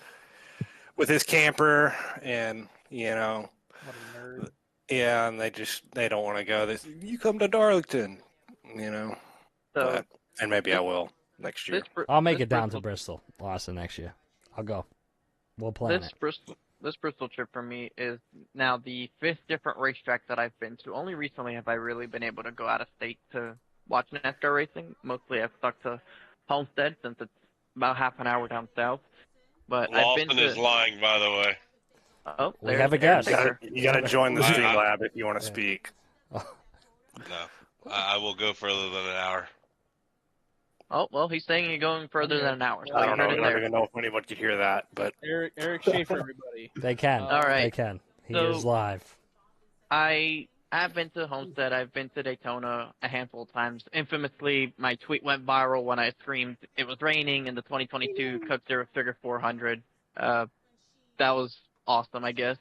camper, and What a nerd. yeah, and they don't want to go. You come to Darlington, So but, and maybe I will next year. I'll make this it down to Bristol, Austin next year. I'll go. We'll plan it. This Bristol trip for me is now the 5th different racetrack that I've been to. Only recently have I really been able to go out of state to watch NASCAR racing. Mostly I've stuck to Homestead since it's about half an hour down south. But I've been Lawson to. is lying, by the way. Oh, We have a guest. You got to join the I- Streamlab if you want to Yeah. speak. No, I will go further than an hour. Oh well, he's saying you're going further than an hour. So I you don't know. heard I it don't there. even know if anyone could hear that, but Eric Schaefer, everybody. They can. All right. They can. He So- is live. I I've been to Homestead. I've been to Daytona a handful of times. Infamously, my tweet went viral when I screamed it was raining in the 2022 Coke Zero Figure 400. That was awesome, I guess.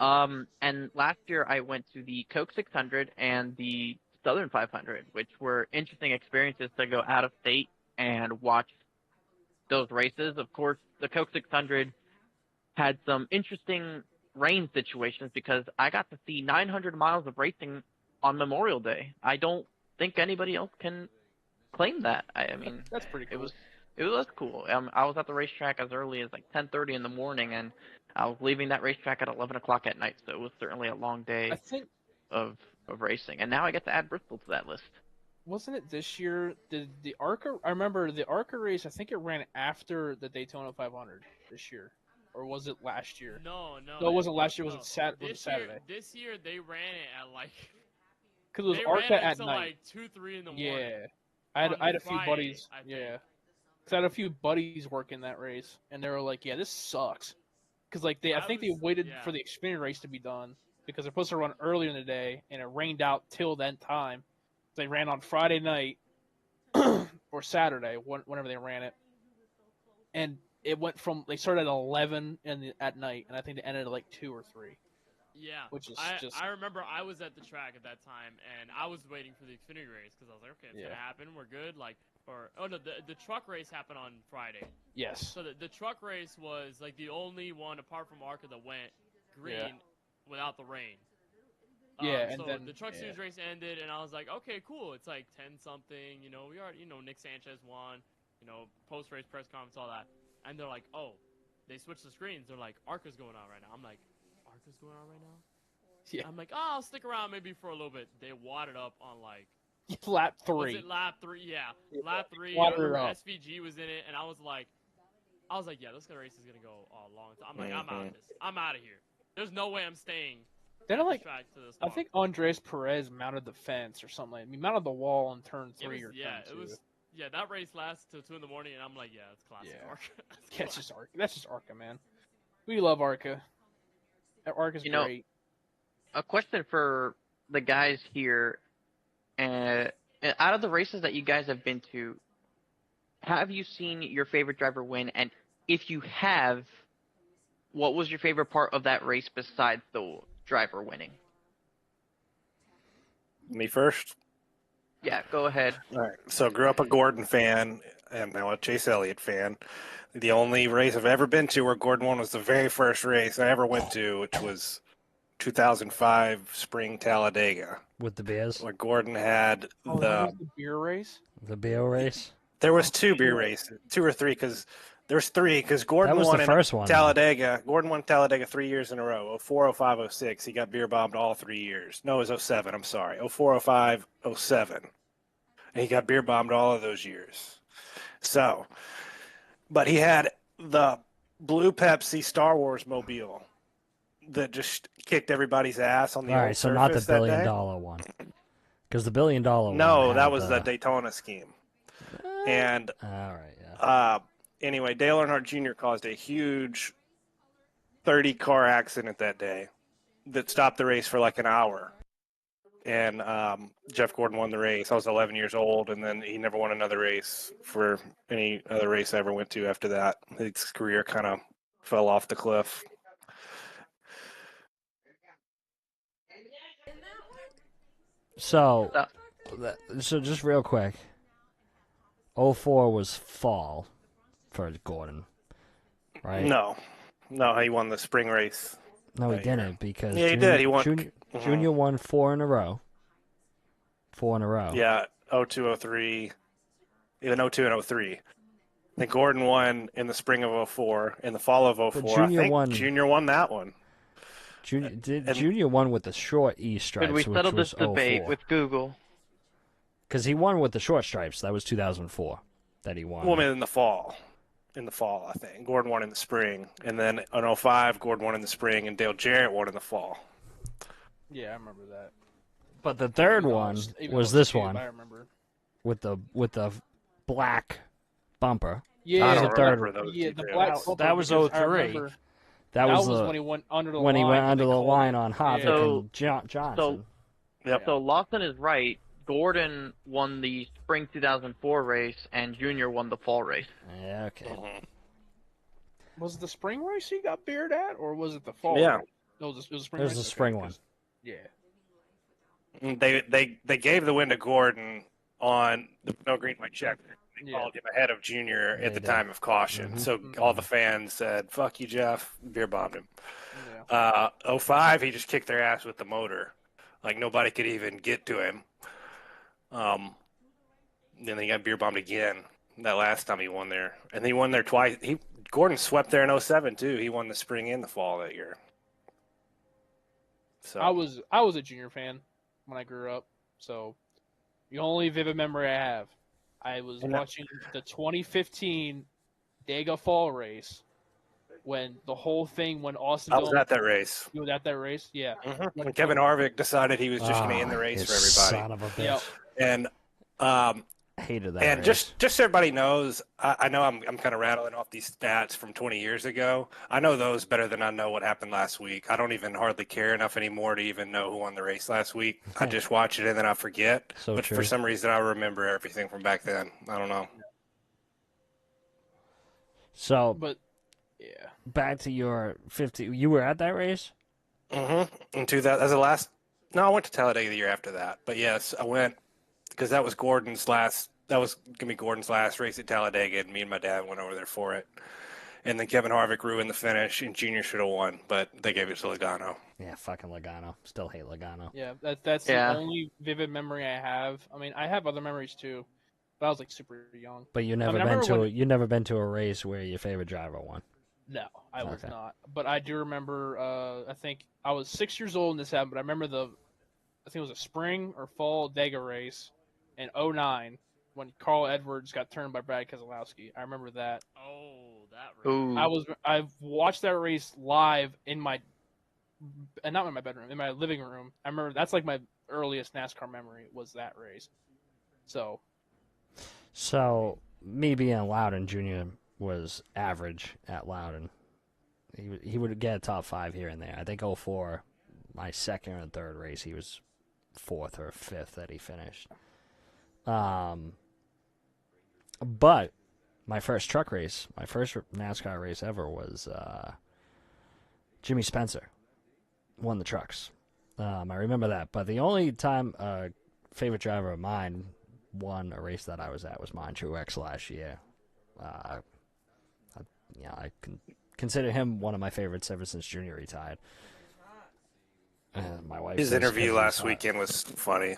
And last year I went to the Coke 600 and the Southern 500, which were interesting experiences to go out of state and watch those races. Of course, the Coke 600 had some interesting rain situations because I got to see 900 miles of racing on Memorial Day. I don't think anybody else can claim that. I mean, That's pretty cool. It was cool. I was at the racetrack as early as like 10:30 in the morning, and I was leaving that racetrack at 11 o'clock at night. So it was certainly a long day I think of racing. And now I get to add Bristol to that list. wasn't it this year? Did the ARCA? I remember the ARCA race. I think it ran after the Daytona 500 this year, or was it last year? No, No, it wasn't last year. no. Was it Saturday? This year they ran it at like Because it was they ARCA ran it at until night. like 2-3 in the morning. Yeah, I On had a few Friday, buddies. I think. Yeah, 'cause I had a few buddies working that race, and they were like, "Yeah, this sucks." Because like I think they waited for the Xfinity race to be done because they're supposed to run earlier in the day, and it rained out till then time. They ran on Friday night or Saturday, whenever they ran it, and it went from they started at 11 at night, and I think they ended at like 2 or 3. Yeah, Which is just I remember I was at the track at that time, and I was waiting for the Xfinity race because I was like, okay, it's gonna happen, we're good. Like, the truck race happened on Friday. yes. So the truck race was like the only one apart from ARCA that went green without the rain. Yeah, and so then the truck series race ended, and I was like, okay, cool. It's like 10 something. You know, we already, Nick Sanchez won. Post race press conference, all that. And they're like, oh, they switched the screens. They're like, ARCA's going on right now. I'm like, ARCA's going on right now? Yeah. I'm like, oh, I'll stick around maybe for a little bit. They wadded up on like lap was 3. it lap 3? Yeah, lap 3. Wadded it up. SVG was in it, and I was like, yeah, this race is gonna go a long time. I'm like, I'm out of this. I'm out of here. There's no way I'm staying. Then at like this track to this I long. think Andres Perez mounted the fence or something. He mounted the wall on turn 3 or turn 2. That race lasts till 2 in the morning, and I'm like, yeah, it's classic ARCA. Yeah, it's just ARCA. That's just ARCA, man. We love ARCA. ARCA's great. A question for the guys here. Out of the races that you guys have been to, have you seen your favorite driver win? And if you have, what was your favorite part of that race besides the driver winning? Me first? Yeah, go ahead. All right. So grew up a Gordon fan and now a Chase Elliott fan. The only race I've ever been to where Gordon won was the very first race I ever went to, which was 2005 Spring Talladega. With the Bears? Where Gordon had that was the beer race? The beer race? There was 2 beer races, 2 or 3, because there's 3, because Gordon That was won the first one. Talladega. Gordon won Talladega 3 years in a row, 04, 05, 06. He got beer bombed all 3 years. No, it was 07, I'm sorry. 04, 05, 07. And he got beer bombed all of those years. So, but he had the Blue Pepsi Star Wars mobile that just kicked everybody's ass on the All old right, so not the surface that $1 day. billion one. Because the $1 billion one. No, had that was the Daytona scheme. And all right, yeah. Anyway, Dale Earnhardt Jr. caused a huge 30-car accident that day that stopped the race for like an hour. And Jeff Gordon won the race. I was 11 years old, and then he never won another race for any other race I ever went to after that. His career kind of fell off the cliff. So just real quick. 04 was fall for Gordon, right? No, he won the spring race. No, he didn't because he did. He won. Junior won 4 in a row. 4 in a row. Yeah, 02, 03, even 02 and 03. I think Gordon won in the spring of 04. In the fall of 04, Junior won that one. Junior won with the short E stripes. Could we settle this debate with Google? Because he won with the short stripes. That was 2004 that he won. Well, in the fall. I think. Gordon won in the spring. And then in 05, Gordon won in the spring, and Dale Jarrett won in the fall. Yeah, I remember that. But the third one was this one. I remember. With the black bumper. Yeah, I don't the third remember those the details. black bumper, that was because I 03. remember That was when he went under the line. when he went under the line on Harvick So- and Johnson. So Yep. So Lawson is right. Gordon won the spring 2004 race, and Junior won the fall race. Yeah, okay. Mhm. Was it the spring race he got beard at, or was it the fall? Yeah. race? No, it was a spring It race. was the Okay, spring one. 'cause- Yeah. They gave the win to Gordon on the no green white check. They Yeah. called him ahead of Junior They at the did. time of caution. Mhm. So all the fans said, "Fuck you, Jeff." Beer bombed him. Yeah. 05, he just kicked their ass with the motor. Like nobody could even get to him. Then they got beer bombed again that last time he won there, and he won there twice. Gordon swept there in 07 too. He won the spring and the fall that year. So I was a Junior fan when I grew up, so the only vivid memory I have, I was And watching the 2015 Dega Fall race when the whole thing when Austin I was Dillon at that race. you were at that race, yeah. When Kevin Harvick decided he was just going to end the race you for everybody, Son of a bitch. Yep. and I hated that. and race. just so everybody knows, I know I'm kind of rattling off these stats from 20 years ago. I know those better than I know what happened last week. I don't even hardly care enough anymore to even know who won the race last week. I just watch it and then I forget. So but true. for some reason, I remember everything from back then. I don't know. So But yeah. back to your 50. You were at that race? In 2000, as the last. No, I went to Talladega the year after that. But yes, I went because that was Gordon's last. That was gonna be Gordon's last race at Talladega, and me and my dad went over there for it. And then Kevin Harvick ruined the finish, and Junior should have won, but they gave it to Logano. Yeah, fucking Logano. Still hate Logano. Yeah, that's Yeah. the only vivid memory I have. I mean, I have other memories too, but I was like super young. But you never I been remember to when- you never been to a race where your favorite driver won. No, I was Okay. not. But I do remember. I think I was 6 years old when this happened. But I remember I think it was a spring or fall Dega race in 09 when Carl Edwards got turned by Brad Keselowski. I remember that. Oh, that race. Ooh. I've watched that race live in my, and not in my bedroom, in my living room. I remember that's like my earliest NASCAR memory was that race. So So me being Loudon Jr. was average at Loudon. He would get a top 5 here and there. I think 04, my second or third race, he was 4th or 5th that he finished. But my first truck race, my first NASCAR race ever was Jimmy Spencer won the trucks. I remember that. But the only time a favorite driver of mine won a race that I was at was mine, Truex, last year. I can consider him one of my favorites ever since Junior retired. My wife. His says interview 'cause last he's hot. weekend was funny.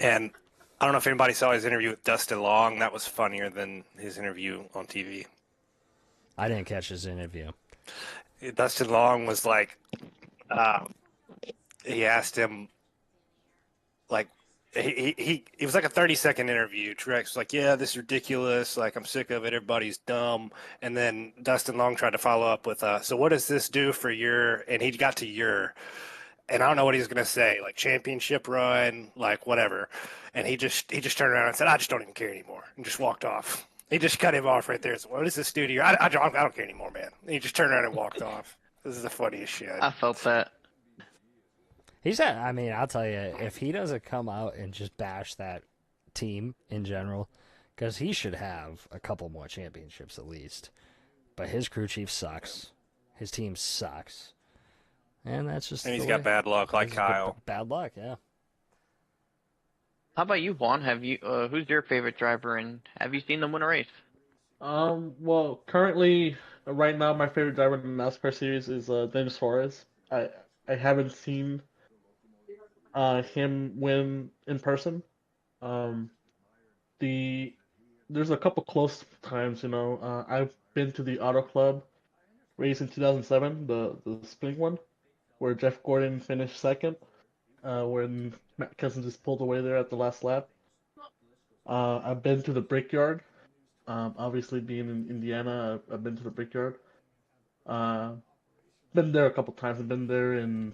And I don't know if anybody saw his interview with Dustin Long. That was funnier than his interview on TV. I didn't catch his interview. Dustin Long was like, he asked him, like, it was like a 30-second interview. Truex was like, yeah, this is ridiculous. Like, I'm sick of it. Everybody's dumb. And then Dustin Long tried to follow up with, so what does this do for your, and he got to your, and I don't know what he was going to say, like championship run, like whatever. And he just turned around and said, I just don't even care anymore, and just walked off. He just cut him off right there. So, what is this studio? I don't care anymore, man. And he just turned around and walked off. This is the funniest shit. I felt that. I mean, I'll tell you, if he doesn't come out and just bash that team in general, because he should have a couple more championships at least. But his crew chief sucks. His team sucks. And that's just. And he's the got way- bad luck, like he's got Kyle. Bad luck, yeah. How about you, Juan? Have you? Who's your favorite driver, and have you seen them win a race? Well, currently, right now, my favorite driver in the NASCAR series is Daniel Suarez. I haven't seen him win in person. There's a couple close times, I've been to the Auto Club race in 2007, the spring one, where Jeff Gordon finished second, when Matt Kenseth just pulled away there at the last lap. I've been to the Brickyard. Obviously, being in Indiana, I've been to the Brickyard. Been there a couple times. I've been there in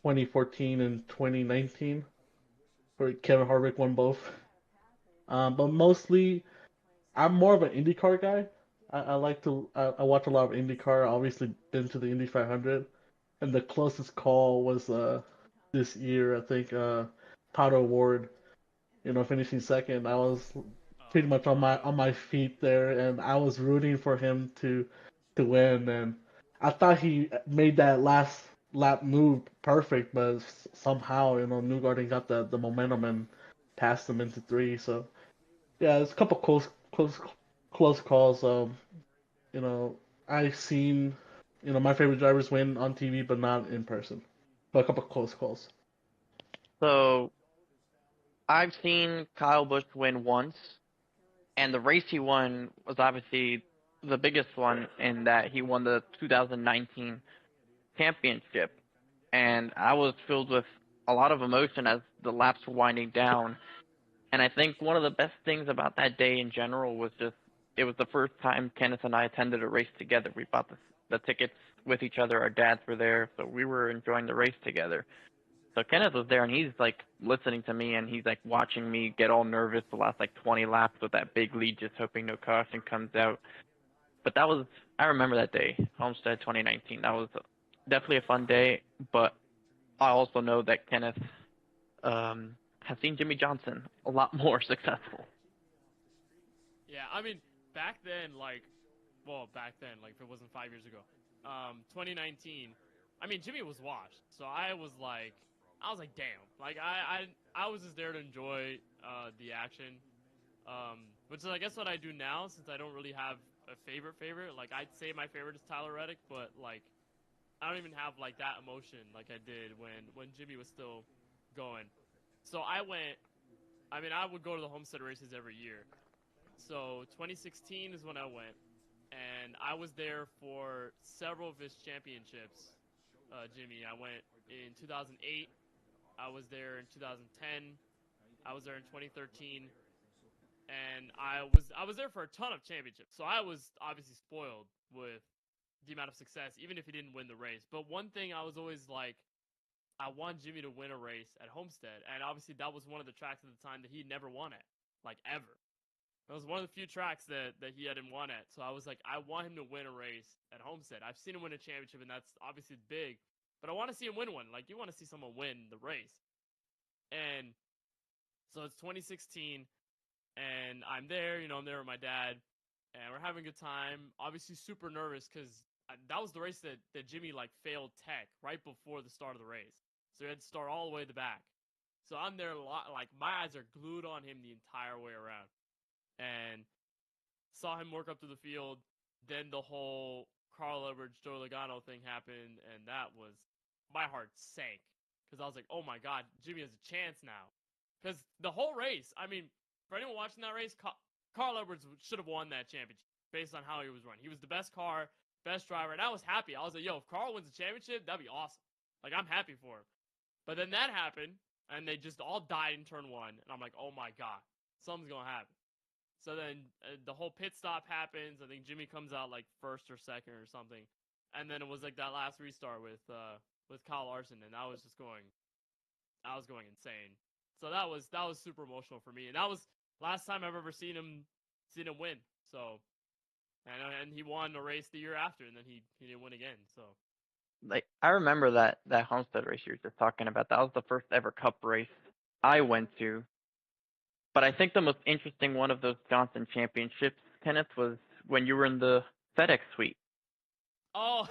2014 and 2019, where Kevin Harvick won both. But mostly, I'm more of an IndyCar guy. I watch a lot of IndyCar. Obviously, been to the Indy 500, and the closest call was this year. I think title award, finishing second, I was pretty much on my feet there, and I was rooting for him to win. And I thought he made that last lap move perfect, but somehow Newgarden got the momentum and passed him into three. So yeah, it's a couple close calls. You know, I've seen my favorite drivers win on TV, but not in person. But a couple close calls. So I've seen Kyle Busch win once, and the race he won was obviously the biggest one in that he won the 2019 championship. And I was filled with a lot of emotion as the laps were winding down. And I think one of the best things about that day in general was just it was the first time Kenneth and I attended a race together. We bought the tickets with each other. Our dads were there, so we were enjoying the race together. So Kenneth was there, and he's like listening to me, and he's like watching me get all nervous the last like 20 laps with that big lead, just hoping no caution comes out. But I remember that day, Homestead 2019. That was definitely a fun day, but I also know that Kenneth has seen Jimmy Johnson a lot more successful. Yeah, I mean, back then, like if it wasn't 5 years ago, 2019, I mean, Jimmy was washed, so I was like, damn, like I was just there to enjoy the action, which is I guess what I do now since I don't really have a favorite. Like I'd say my favorite is Tyler Reddick, but like I don't even have like that emotion like I did when Jimmy was still going. So I would go to the Homestead races every year. So 2016 is when I went, and I was there for several of his championships. Jimmy, I went in 2008. I was there in 2010. I was there in 2013, and I was there for a ton of championships. So I was obviously spoiled with the amount of success, even if he didn't win the race. But one thing I was always like, I want Jimmy to win a race at Homestead, and obviously that was one of the tracks at the time that he never won at, like ever. It was one of the few tracks that he hadn't won at. So I was like, I want him to win a race at Homestead. I've seen him win a championship, and that's obviously big. But I want to see him win one. Like, you want to see someone win the race. And so it's 2016, and I'm there. I'm there with my dad, and we're having a good time. Obviously super nervous because that was the race that Jimmy, like, failed tech right before the start of the race. So he had to start all the way to the back. So I'm there, like, my eyes are glued on him the entire way around. And saw him work up to the field. Then the whole Carl Edwards, Joe Logano thing happened, and that was, my heart sank. Because I was like, oh my God, Jimmy has a chance now. Because the whole race, I mean, for anyone watching that race, Carl Edwards should have won that championship based on how he was running. He was the best car, best driver, and I was happy. I was like, yo, if Carl wins the championship, that'd be awesome. Like, I'm happy for him. But then that happened, and they just all died in turn one, and I'm like, oh my God, something's going to happen. So then the whole pit stop happens. I think Jimmy comes out like first or second or something, and then it was like that last restart with Kyle Larson, and I was going insane. So that was super emotional for me, and that was last time I've ever seen him win. So, and he won a race the year after, and then he didn't win again. So, Like I remember that Homestead race you were just talking about. That was the first ever Cup race I went to. But I think the most interesting one of those Johnson championships, Kenneth, was when you were in the FedEx suite. Oh,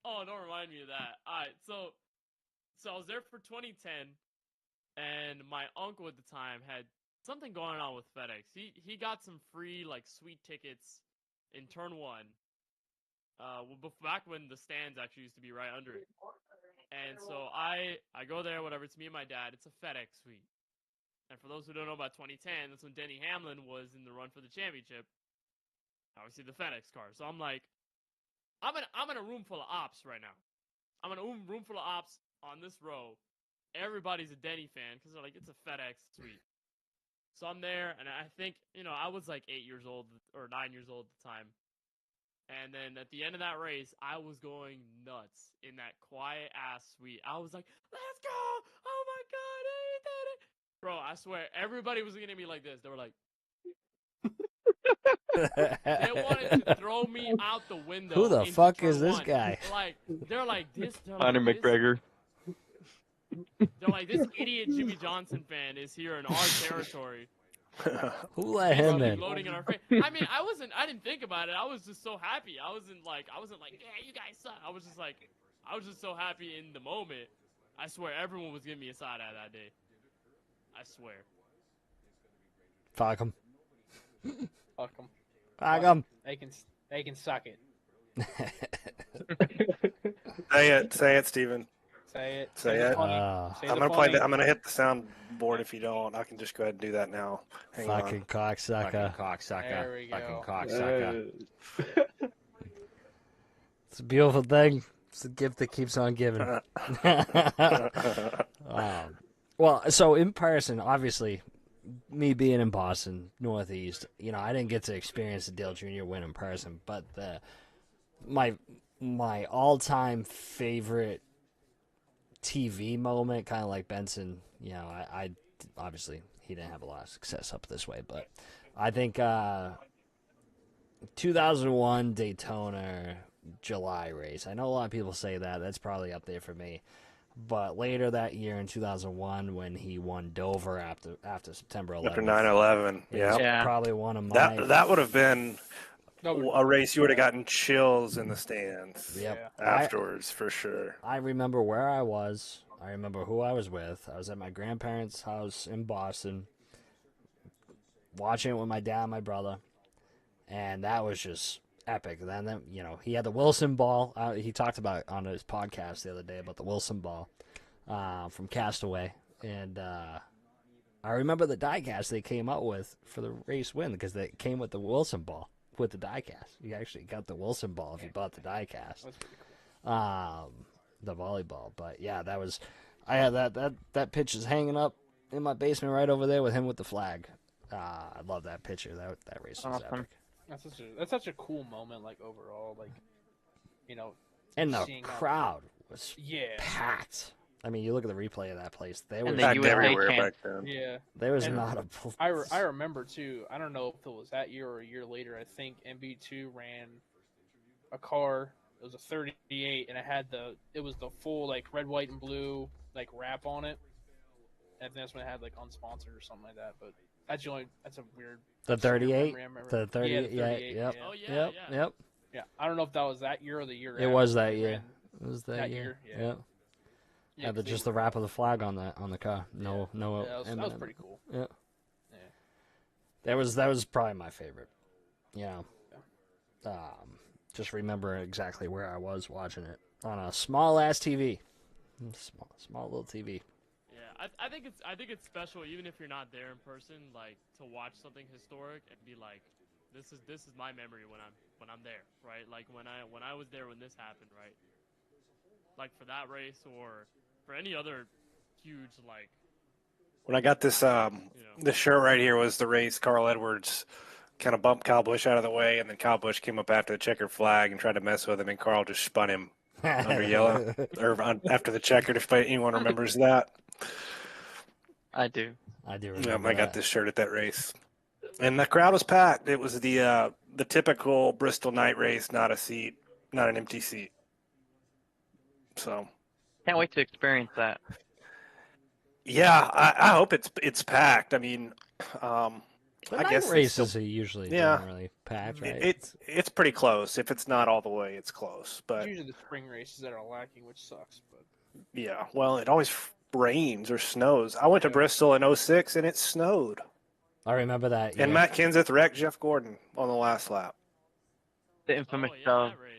don't remind me of that. All right, so I was there for 2010, and my uncle at the time had something going on with FedEx. He got some free like suite tickets in turn one. Back when the stands actually used to be right under it. And so I go there, whatever. It's me and my dad. It's a FedEx suite. And for those who don't know about 2010, that's when Denny Hamlin was in the run for the championship. Obviously, the FedEx car. So I'm like, I'm in a room full of ops right now. I'm in a room full of ops on this row. Everybody's a Denny fan because they're like, it's a FedEx suite. So I'm there, and I think, I was like 8 years old or 9 years old at the time. And then at the end of that race, I was going nuts in that quiet-ass suite. I was like, let's go! Oh, my God, he did it! Bro, I swear, everybody was looking at me like this. They were like... They wanted to throw me out the window. Who the fuck is this guy? Like, they're like, this... Conor McGregor. They're like, this idiot Jimmy Johnson fan is here in our territory. Who let him in? Loading in our face. I mean, I didn't think about it. I was just so happy. I wasn't like, yeah, you guys suck. I was just so happy in the moment. I swear, everyone was giving me a side eye that day. I swear. Fuck him. Fuck them. Fuck him. They can suck it. Say it, Steven. Say it. Say the it. funny. Say I'm the gonna play. funny. I'm gonna hit the sound board if you don't. I can just go ahead and do that now. Hang on. Fucking cocksucker. Fucking cocksucker. There we Fucking go. cocksucker. It's a beautiful thing. It's a gift that keeps on giving. Well, so in person, obviously, me being in Boston, Northeast, I didn't get to experience the Dale Jr. win in person, but my all-time favorite TV moment, kind of like Benson, I obviously he didn't have a lot of success up this way, but I think 2001 Daytona July race. I know a lot of people say that. That's probably up there for me. But later that year in 2001, when he won Dover after September 11th, After 9/11, Yeah. probably one of my that would have been No, a race you would have gotten chills in the stands. Yep. Afterwards, for sure. I remember where I was. I remember who I was with. I was at my grandparents' house in Boston, watching it with my dad and my brother, and that was just epic. Then he had the Wilson ball. He talked about it on his podcast the other day about the Wilson ball from Castaway, and I remember the diecast they came out with for the race win because they came with the Wilson ball with the diecast. You actually got the Wilson ball if you bought the diecast. That's pretty cool. The volleyball, but yeah, I had that picture is hanging up in my basement right over there with him with the flag. I love that picture. That race was Awesome. epic. That's such a cool moment, like overall, like And the seeing crowd was Yeah. packed. I mean, you look at the replay of that place. There And was the Packed USA everywhere champ. back then. Yeah. there was and not a. I remember too. I don't know if it was that year or a year later. I think MB2 ran a car. It was a 38, and it was the full like red, white, and blue like wrap on it. And that's when it had like unsponsored or something like that. But that's a weird. The 38, memory I remember. the 38, Yeah, the 38, yep, yeah. Oh, yeah, yep, yeah. yep. Yeah, I don't know if that was that year or the year. It after was that they year. ran. It was that That year. year, yeah. Yep. Yeah, Had 'cause just they the wrap of the flag on the car. No, Yeah, that was M&M. pretty cool. Yeah. Yeah. That was probably my favorite. Just remember exactly where I was watching it on a small ass TV, small little TV. Yeah, I think it's special even if you're not there in person, like to watch something historic and be like, this is my memory when I'm there, right? Like when I was there when this happened, right? Like for that race or for any other huge like. When I got this this shirt right here was the race Carl Edwards kind of bumped Kyle Busch out of the way, and then Kyle Busch came up after the checkered flag and tried to mess with him, and Carl just spun him under yellow or after the checkered. If anyone remembers that, I do. I do yeah, remember I got that. this shirt at that race, and the crowd was packed. It was the typical Bristol night race, not an empty seat. So. Can't wait to experience that. Yeah, I hope it's packed. I mean, The I night guess races are usually Yeah. generally packed, right? it's pretty close. If it's not all the way, it's close. It's But usually the spring races that are lacking, which sucks. But yeah, well, it always rains or snows. I went to Bristol in 06 and it snowed. I remember that. And year. Matt Kenseth wrecked Jeff Gordon on the last lap. The infamous Oh, yeah, dove. that race.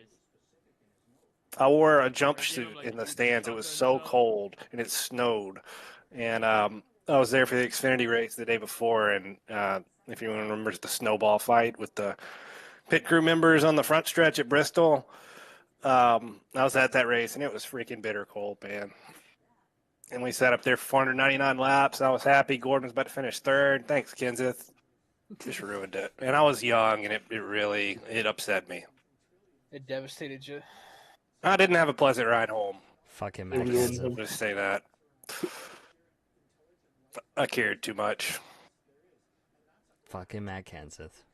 I wore a Gave jumpsuit him, like, in the huge stands. It shots was on so himself. cold and it snowed. And I was there for the Xfinity race the day before. And if anyone remembers the snowball fight with the pit crew members on the front stretch at Bristol, I was at that race and it was freaking bitter cold, man. And we sat up there for 499 laps. I was happy. Gordon was about to finish third. Thanks, Kenseth. Just ruined it. And I was young, and it really upset me. it devastated you. I didn't have a pleasant ride home. Fucking Matt Yeah. Kenseth. I'll just say that. I cared too much. Fucking Matt Kenseth.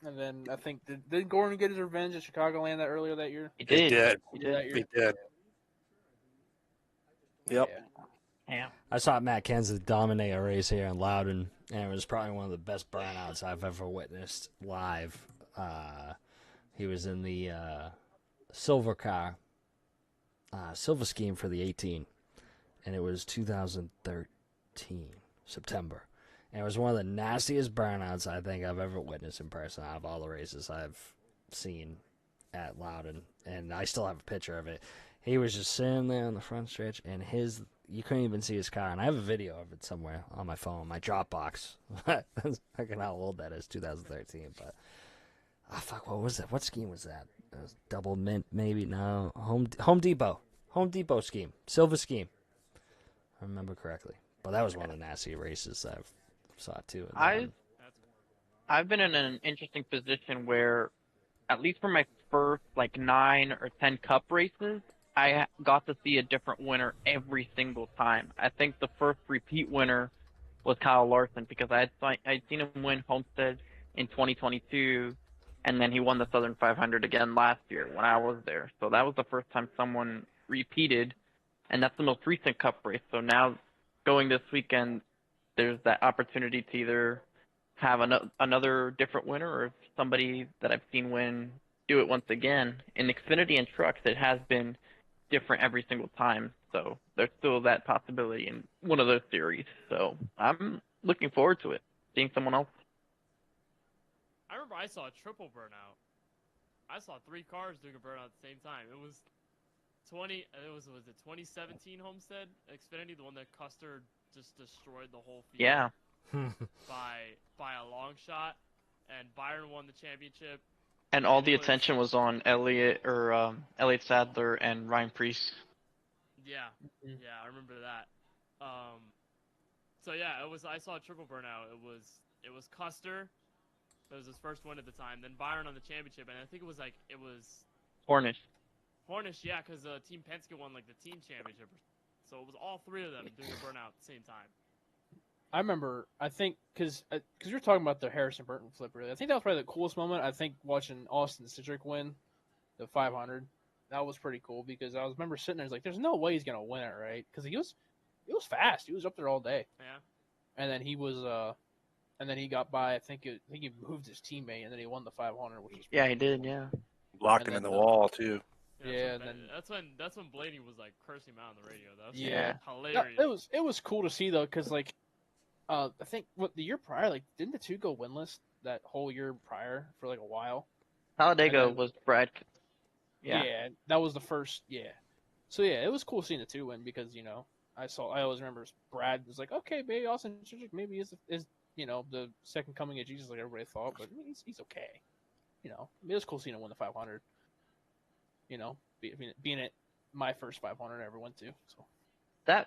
And then I think did Gordon get his revenge at Chicagoland that earlier that year? He He did. did. He That did. year? He did. Yep. Yeah. I saw Matt Kenseth dominate a race here in Loudon, and it was probably one of the best burnouts I've ever witnessed live. He was in the silver car, silver scheme for the 18, and it was 2013, September. And it was one of the nastiest burnouts I think I've ever witnessed in person out of all the races I've seen at Loudon. And I still have a picture of it. He was just sitting there on the front stretch, and you couldn't even see his car. And I have a video of it somewhere on my phone, my Dropbox. I don't know how old that is, 2013. But, fuck, what was that? What scheme was that? It was Double Mint, maybe? No. Home Depot. Home Depot scheme. Silver scheme. If I remember correctly. But that was one of the nasty races I've saw, too. I've been in an interesting position where, at least for my first, 9 or 10 cup races, I got to see a different winner every single time. I think the first repeat winner was Kyle Larson because I'd seen him win Homestead in 2022, and then he won the Southern 500 again last year when I was there. So that was the first time someone repeated, and that's the most recent cup race. So now, going this weekend, there's that opportunity to either have another different winner or somebody that I've seen win do it once again. In Xfinity and trucks, it has been different every single time, so there's still that possibility in one of those series. So I'm looking forward to it, seeing someone else. I remember I saw a triple burnout. I saw 3 cars doing a burnout at the same time. It was 2017 Homestead Xfinity, the one that Custer just destroyed the whole field. Yeah. by a long shot, and Byron won the championship. And all the attention was on Elliott Sadler and Ryan Preece. Yeah, I remember that. So yeah, I saw a triple burnout. It was Custer. It was his first win at the time. Then Byron on the championship, and I think it was Hornish. Yeah, because Team Penske won the team championship. So it was all 3 of them doing a burnout at the same time. I remember, I think, because you were talking about the Harrison Burton flip earlier. I think that was probably the coolest moment. I think watching Austin Cindric win the 500, that was pretty cool because I remember sitting there, there's no way he's gonna win it, right? Because he was fast. He was up there all day. Yeah. And then he got by. I think he moved his teammate, and then he won the 500, which was he did. Yeah. Blocked him in the wall too. Yeah, and then that's when Blaney was cursing him out on the radio. That was hilarious. It was cool to see though, because I think the year prior, didn't the 2 go winless that whole year prior for a while? Talladega was Brad. Yeah, that was the first. Yeah, so yeah, it was cool seeing the 2 win because I always remember Brad was okay, maybe Austin Cindric maybe is the second coming of Jesus like everybody thought, but he's okay. It was cool seeing him win the 500. Being at my first 500 I ever went to. So that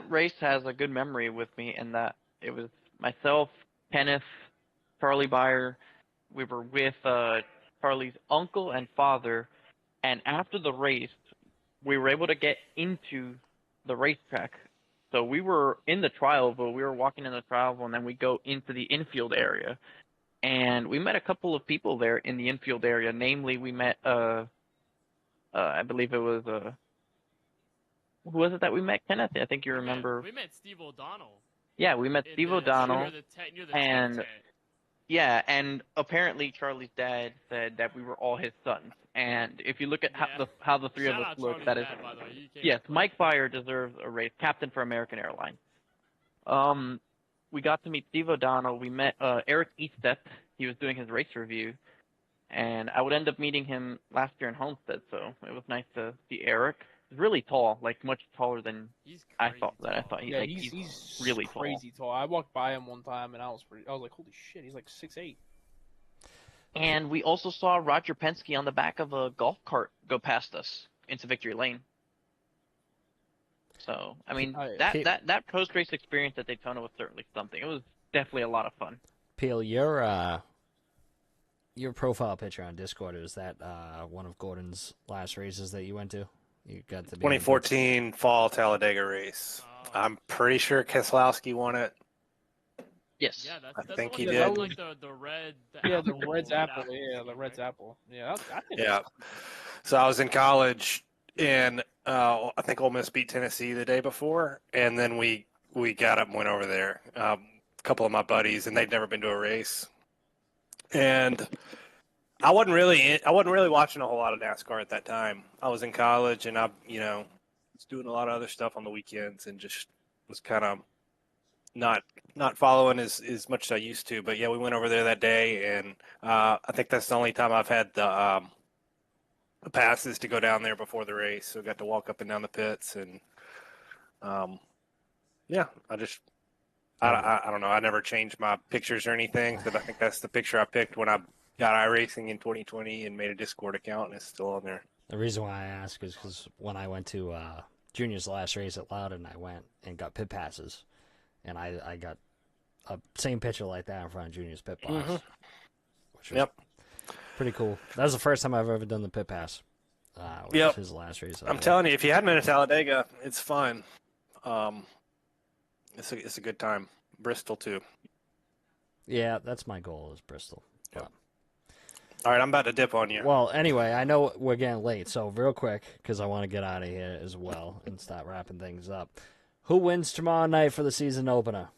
race has a good memory with me in that it was myself, Kenneth, Charlie Byer. We were with Charlie's uncle and father, and after the race, we were able to get into the racetrack. So we were in the trial-oval, we were walking in the trial-oval, and then we go into the infield area. And we met a couple of people there in the infield area. Namely, we met, I believe it was, who was it that we met, Kenneth? I think you remember. We met Steve O'Donnell. Yeah, we met Steve O'Donnell. Near the and tent. yeah, and apparently Charlie's dad said that we were all his sons. And if you look at how the 3 of us look, Charlie's that is, dad, by the way. yes, Mike Byer deserves a race, captain for American Airlines. We got to meet Steve O'Donnell. We met Eric Eastep. He was doing his race review, and I would end up meeting him last year in Homestead. So it was nice to see Eric. He's really tall, much taller than I thought. He's really crazy tall. I walked by him one time, and I was like, holy shit, he's 6'8". And we also saw Roger Penske on the back of a golf cart go past us into Victory Lane. So, I mean, that post-race experience at Daytona was certainly something. It was definitely a lot of fun. Peel, your profile picture on Discord, is that one of Gordon's last races that you went to? You got the 2014 fall Talladega race. Oh. I'm pretty sure Keselowski won it. Yes. Yeah, I think he did. did. The red. The Red's apple. Yeah, the Red's apple. Yeah. Yeah. So I was in college and I think Ole Miss beat Tennessee the day before, and then we got up and went over there. A couple of my buddies, and they'd never been to a race, and I wasn't really watching a whole lot of NASCAR at that time. I was in college, and I was doing a lot of other stuff on the weekends, and just was kind of not following as much as I used to. But yeah, we went over there that day, and I think that's the only time I've had the passes to go down there before the race. So I got to walk up and down the pits, and yeah, I don't know. I never changed my pictures or anything, but I think that's the picture I picked when I got iRacing in 2020 and made a Discord account, and it's still on there. The reason why I ask is because when I went to Junior's last race at Loudon, I went and got pit passes, and I got a same picture like that in front of Junior's pit box, which was pretty cool. That was the first time I've ever done the pit pass. Which his last race. I'm telling you, if you hadn't been to Talladega, it's fun. It's a good time. Bristol too. Yeah, that's my goal is Bristol. Yep. All right, I'm about to dip on you. Well, anyway, I know we're getting late, so real quick, because I want to get out of here as well and start wrapping things up. Who wins tomorrow night for the season opener?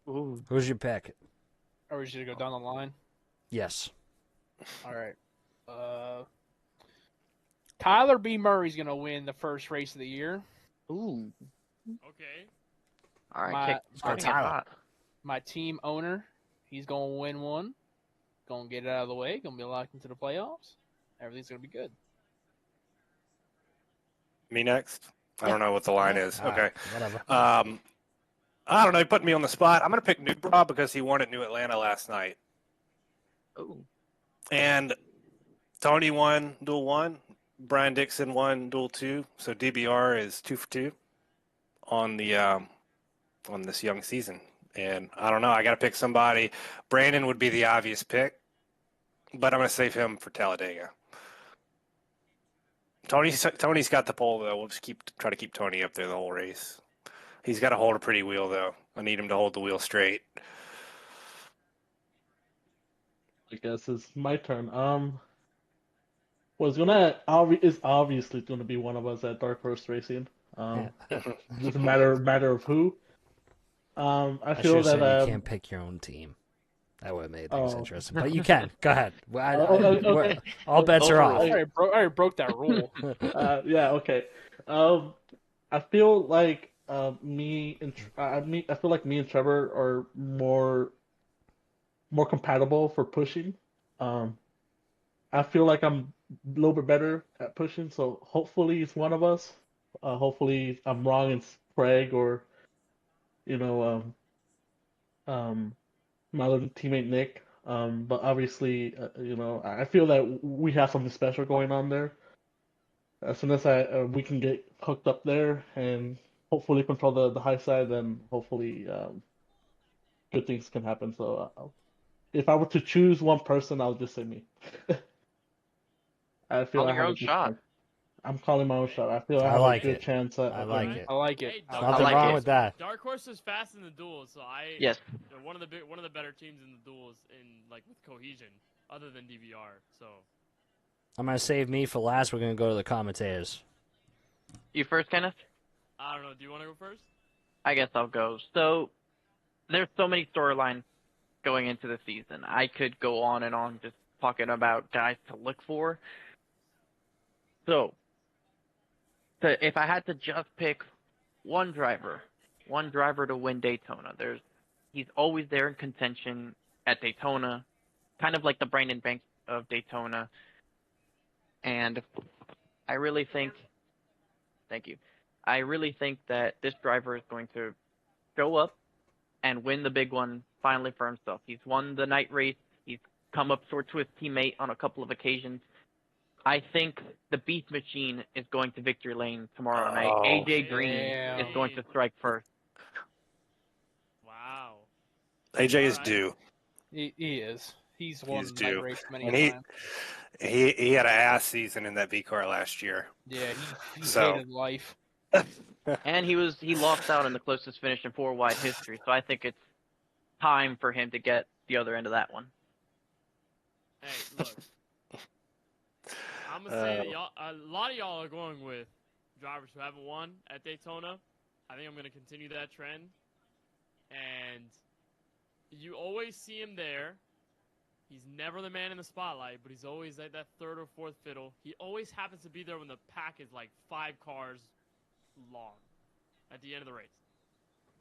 Ooh. Who's your pick? Are we should go down the line? Yes. All right. Tyler B. Murray's gonna win the first race of the year. Ooh. Okay. All right. My- Starting Tyler. it hot. My team owner, he's gonna win one. Gonna get it out of the way. Gonna be locked into the playoffs. Everything's gonna be good. Me next? I don't know what the line is. All Okay. right, whatever. I don't know. You put me on the spot. I'm going to pick Newbra because he won at New Atlanta last night. Ooh. And Tony won Duel 1. Brian Dixon won Duel 2. So DBR is 2 for 2 on the on this young season. And I don't know. I got to pick somebody. Brandon would be the obvious pick, but I'm going to save him for Talladega. Tony's got the pole though. We'll just try to keep Tony up there the whole race. He's got to hold a pretty wheel though. I need him to hold the wheel straight. I guess it's my turn. It's obviously gonna be one of us at Dark Horse Racing. Just a matter of who. I I feel should have that said you can't pick your own team. That would have made things Oh. interesting. But you can. Go ahead. Okay. All bets are off. I already broke that rule. Yeah, okay. I feel like me and Trevor are more compatible for pushing. I feel like I'm a little bit better at pushing, so hopefully it's one of us. Hopefully I'm wrong and it's Craig or my other teammate Nick. But obviously, I feel that we have something special going on there. As soon as we can get hooked up there and hopefully control the high side, then hopefully good things can happen. So if I were to choose one person, I would just say me. I feel Call I your have a own good shot. chance. I'm calling my own shot. I feel I I have like a good it. chance. I like it. I like it. Hey, I Nothing like wrong it. with that. Dark Horse is fast in the duels, so Yes. they're one of the better teams in the duels in like with cohesion, other than DVR. So I'm going to save me for last. We're going to go to the commentators. You first, Kenneth? I don't know. Do you want to go first? I guess I'll go. So there's so many storylines going into the season. I could go on and on just talking about guys to look for. So if I had to just pick one driver to win Daytona, he's always there in contention at Daytona, kind of like the Brandon Banks of Daytona. And I really think that this driver is going to show up and win the big one finally for himself. He's won the night race. He's come up short to his teammate on a couple of occasions. I think the Beast Machine is going to victory lane tomorrow night. AJ Green is going to strike first. Wow. AJ is Alright. due. He is. He's won He's the night due. race many And times. he had an ass season in that V car last year. Yeah, he So- hated life. And he lost out in the closest finish in four-wide history, so I think it's time for him to get the other end of that one. Hey, look. I'm gonna say that a lot of y'all are going with drivers who haven't won at Daytona. I think I'm gonna continue that trend, and you always see him there. He's never the man in the spotlight, but he's always at that third or fourth fiddle. He always happens to be there when the pack is like 5 cars long at the end of the race.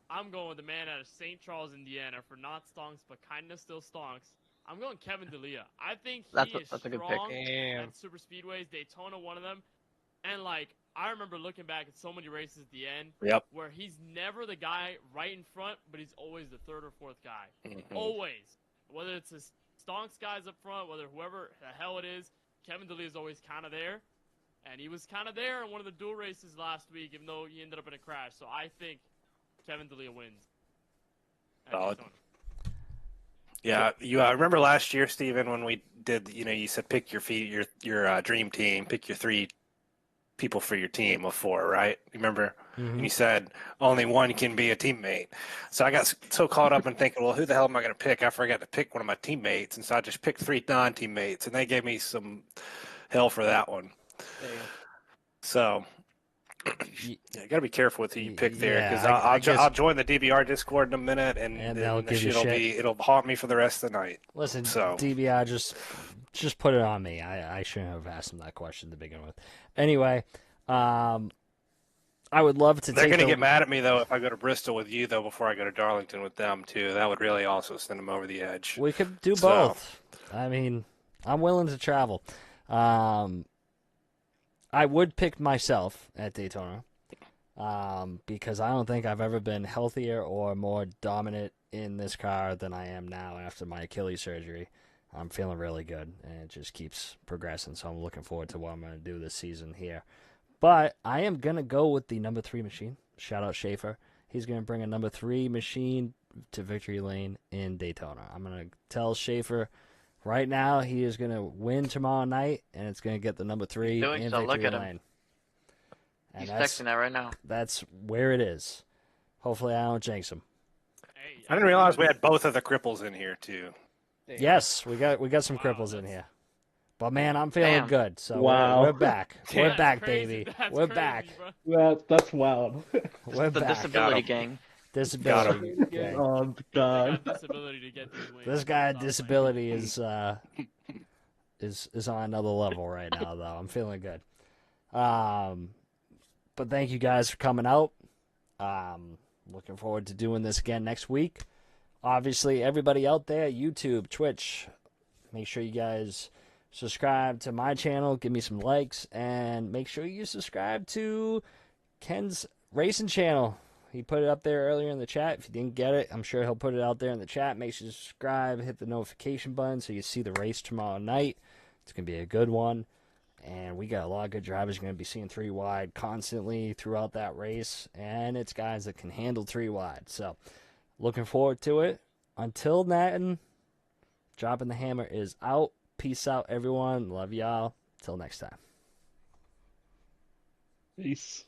I'm going with the man out of St. Charles, Indiana, for not stonks, but kind of still stonks. I'm going Kevin D'Elia. I think he is that's a good pick. strong Damn. at super speedways. Daytona, one of them. And, like, I remember looking back at so many races at the end Yep. where he's never the guy right in front, but he's always the third or fourth guy. Mhm. Always. Whether it's his stonks guys up front, whether whoever the hell it is, Kevin D'Elia is always kind of there. And he was kind of there in one of the dual races last week, even though he ended up in a crash. So I think Kevin D'Elia wins. at Solid. Daytona. Yeah, you remember last year, Steven, when we did, you said pick your dream team, pick your 3 people for your team of 4, right? You remember? And you said only one can be a teammate. So I got so caught up in thinking, well, who the hell am I going to pick? I forgot to pick one of my teammates, and so I just picked 3 non-teammates, and they gave me some hell for that one. So you got to be careful with who you pick there, Yeah, because I guess- I'll join the DVR Discord in a minute, and they'll the give you shit'll shit. it'll haunt me for the rest of the night. Listen, So- DBI, just put it on me. I shouldn't have asked him that question to begin with. Anyway, I would love to They're take going to the- get mad at me, though, if I go to Bristol with you, though, before I go to Darlington with them, too. That would really also send them over the edge. We could do So- both. I mean, I'm willing to travel. I would pick myself at Daytona because I don't think I've ever been healthier or more dominant in this car than I am now after my Achilles surgery. I'm feeling really good, and it just keeps progressing, so I'm looking forward to what I'm going to do this season here. But I am going to go with the number 3 machine. Shout out Schaefer. He's going to bring a number 3 machine to victory lane in Daytona. I'm going to tell Schaefer right now he is going to win tomorrow night, and it's going to get the number 3 doing in so. Look victory at him. lane. And He's that's, texting that right now. that's where it is. Hopefully I don't jinx him. Hey, I didn't realize we had both of the cripples in here, too. Damn. Yes, we got some Wow, cripples in that's- here. But man, I'm feeling Damn. good. So Wow. we're back. Damn, We're that's back, crazy. baby. That's We're crazy, back. bro. That's wild. We're The back. disability Got gang. Disability. Okay. Oh They God. got disability to get these wins. This guy Stop with disability is on another level right now, though. I'm feeling good. But thank you guys for coming out. Looking forward to doing this again next week. Obviously, everybody out there, YouTube, Twitch, make sure you guys subscribe to my channel, give me some likes, and make sure you subscribe to Ken's racing channel. He put it up there earlier in the chat. If you didn't get it, I'm sure he'll put it out there in the chat. Make sure you subscribe, hit the notification button so you see the race tomorrow night. It's going to be a good one. And we got a lot of good drivers. You're going to be seeing 3 wide constantly throughout that race. And it's guys that can handle 3 wide. So, looking forward to it. Until then, Dropping the Hammer is out. Peace out, everyone. Love y'all. Till next time. Peace.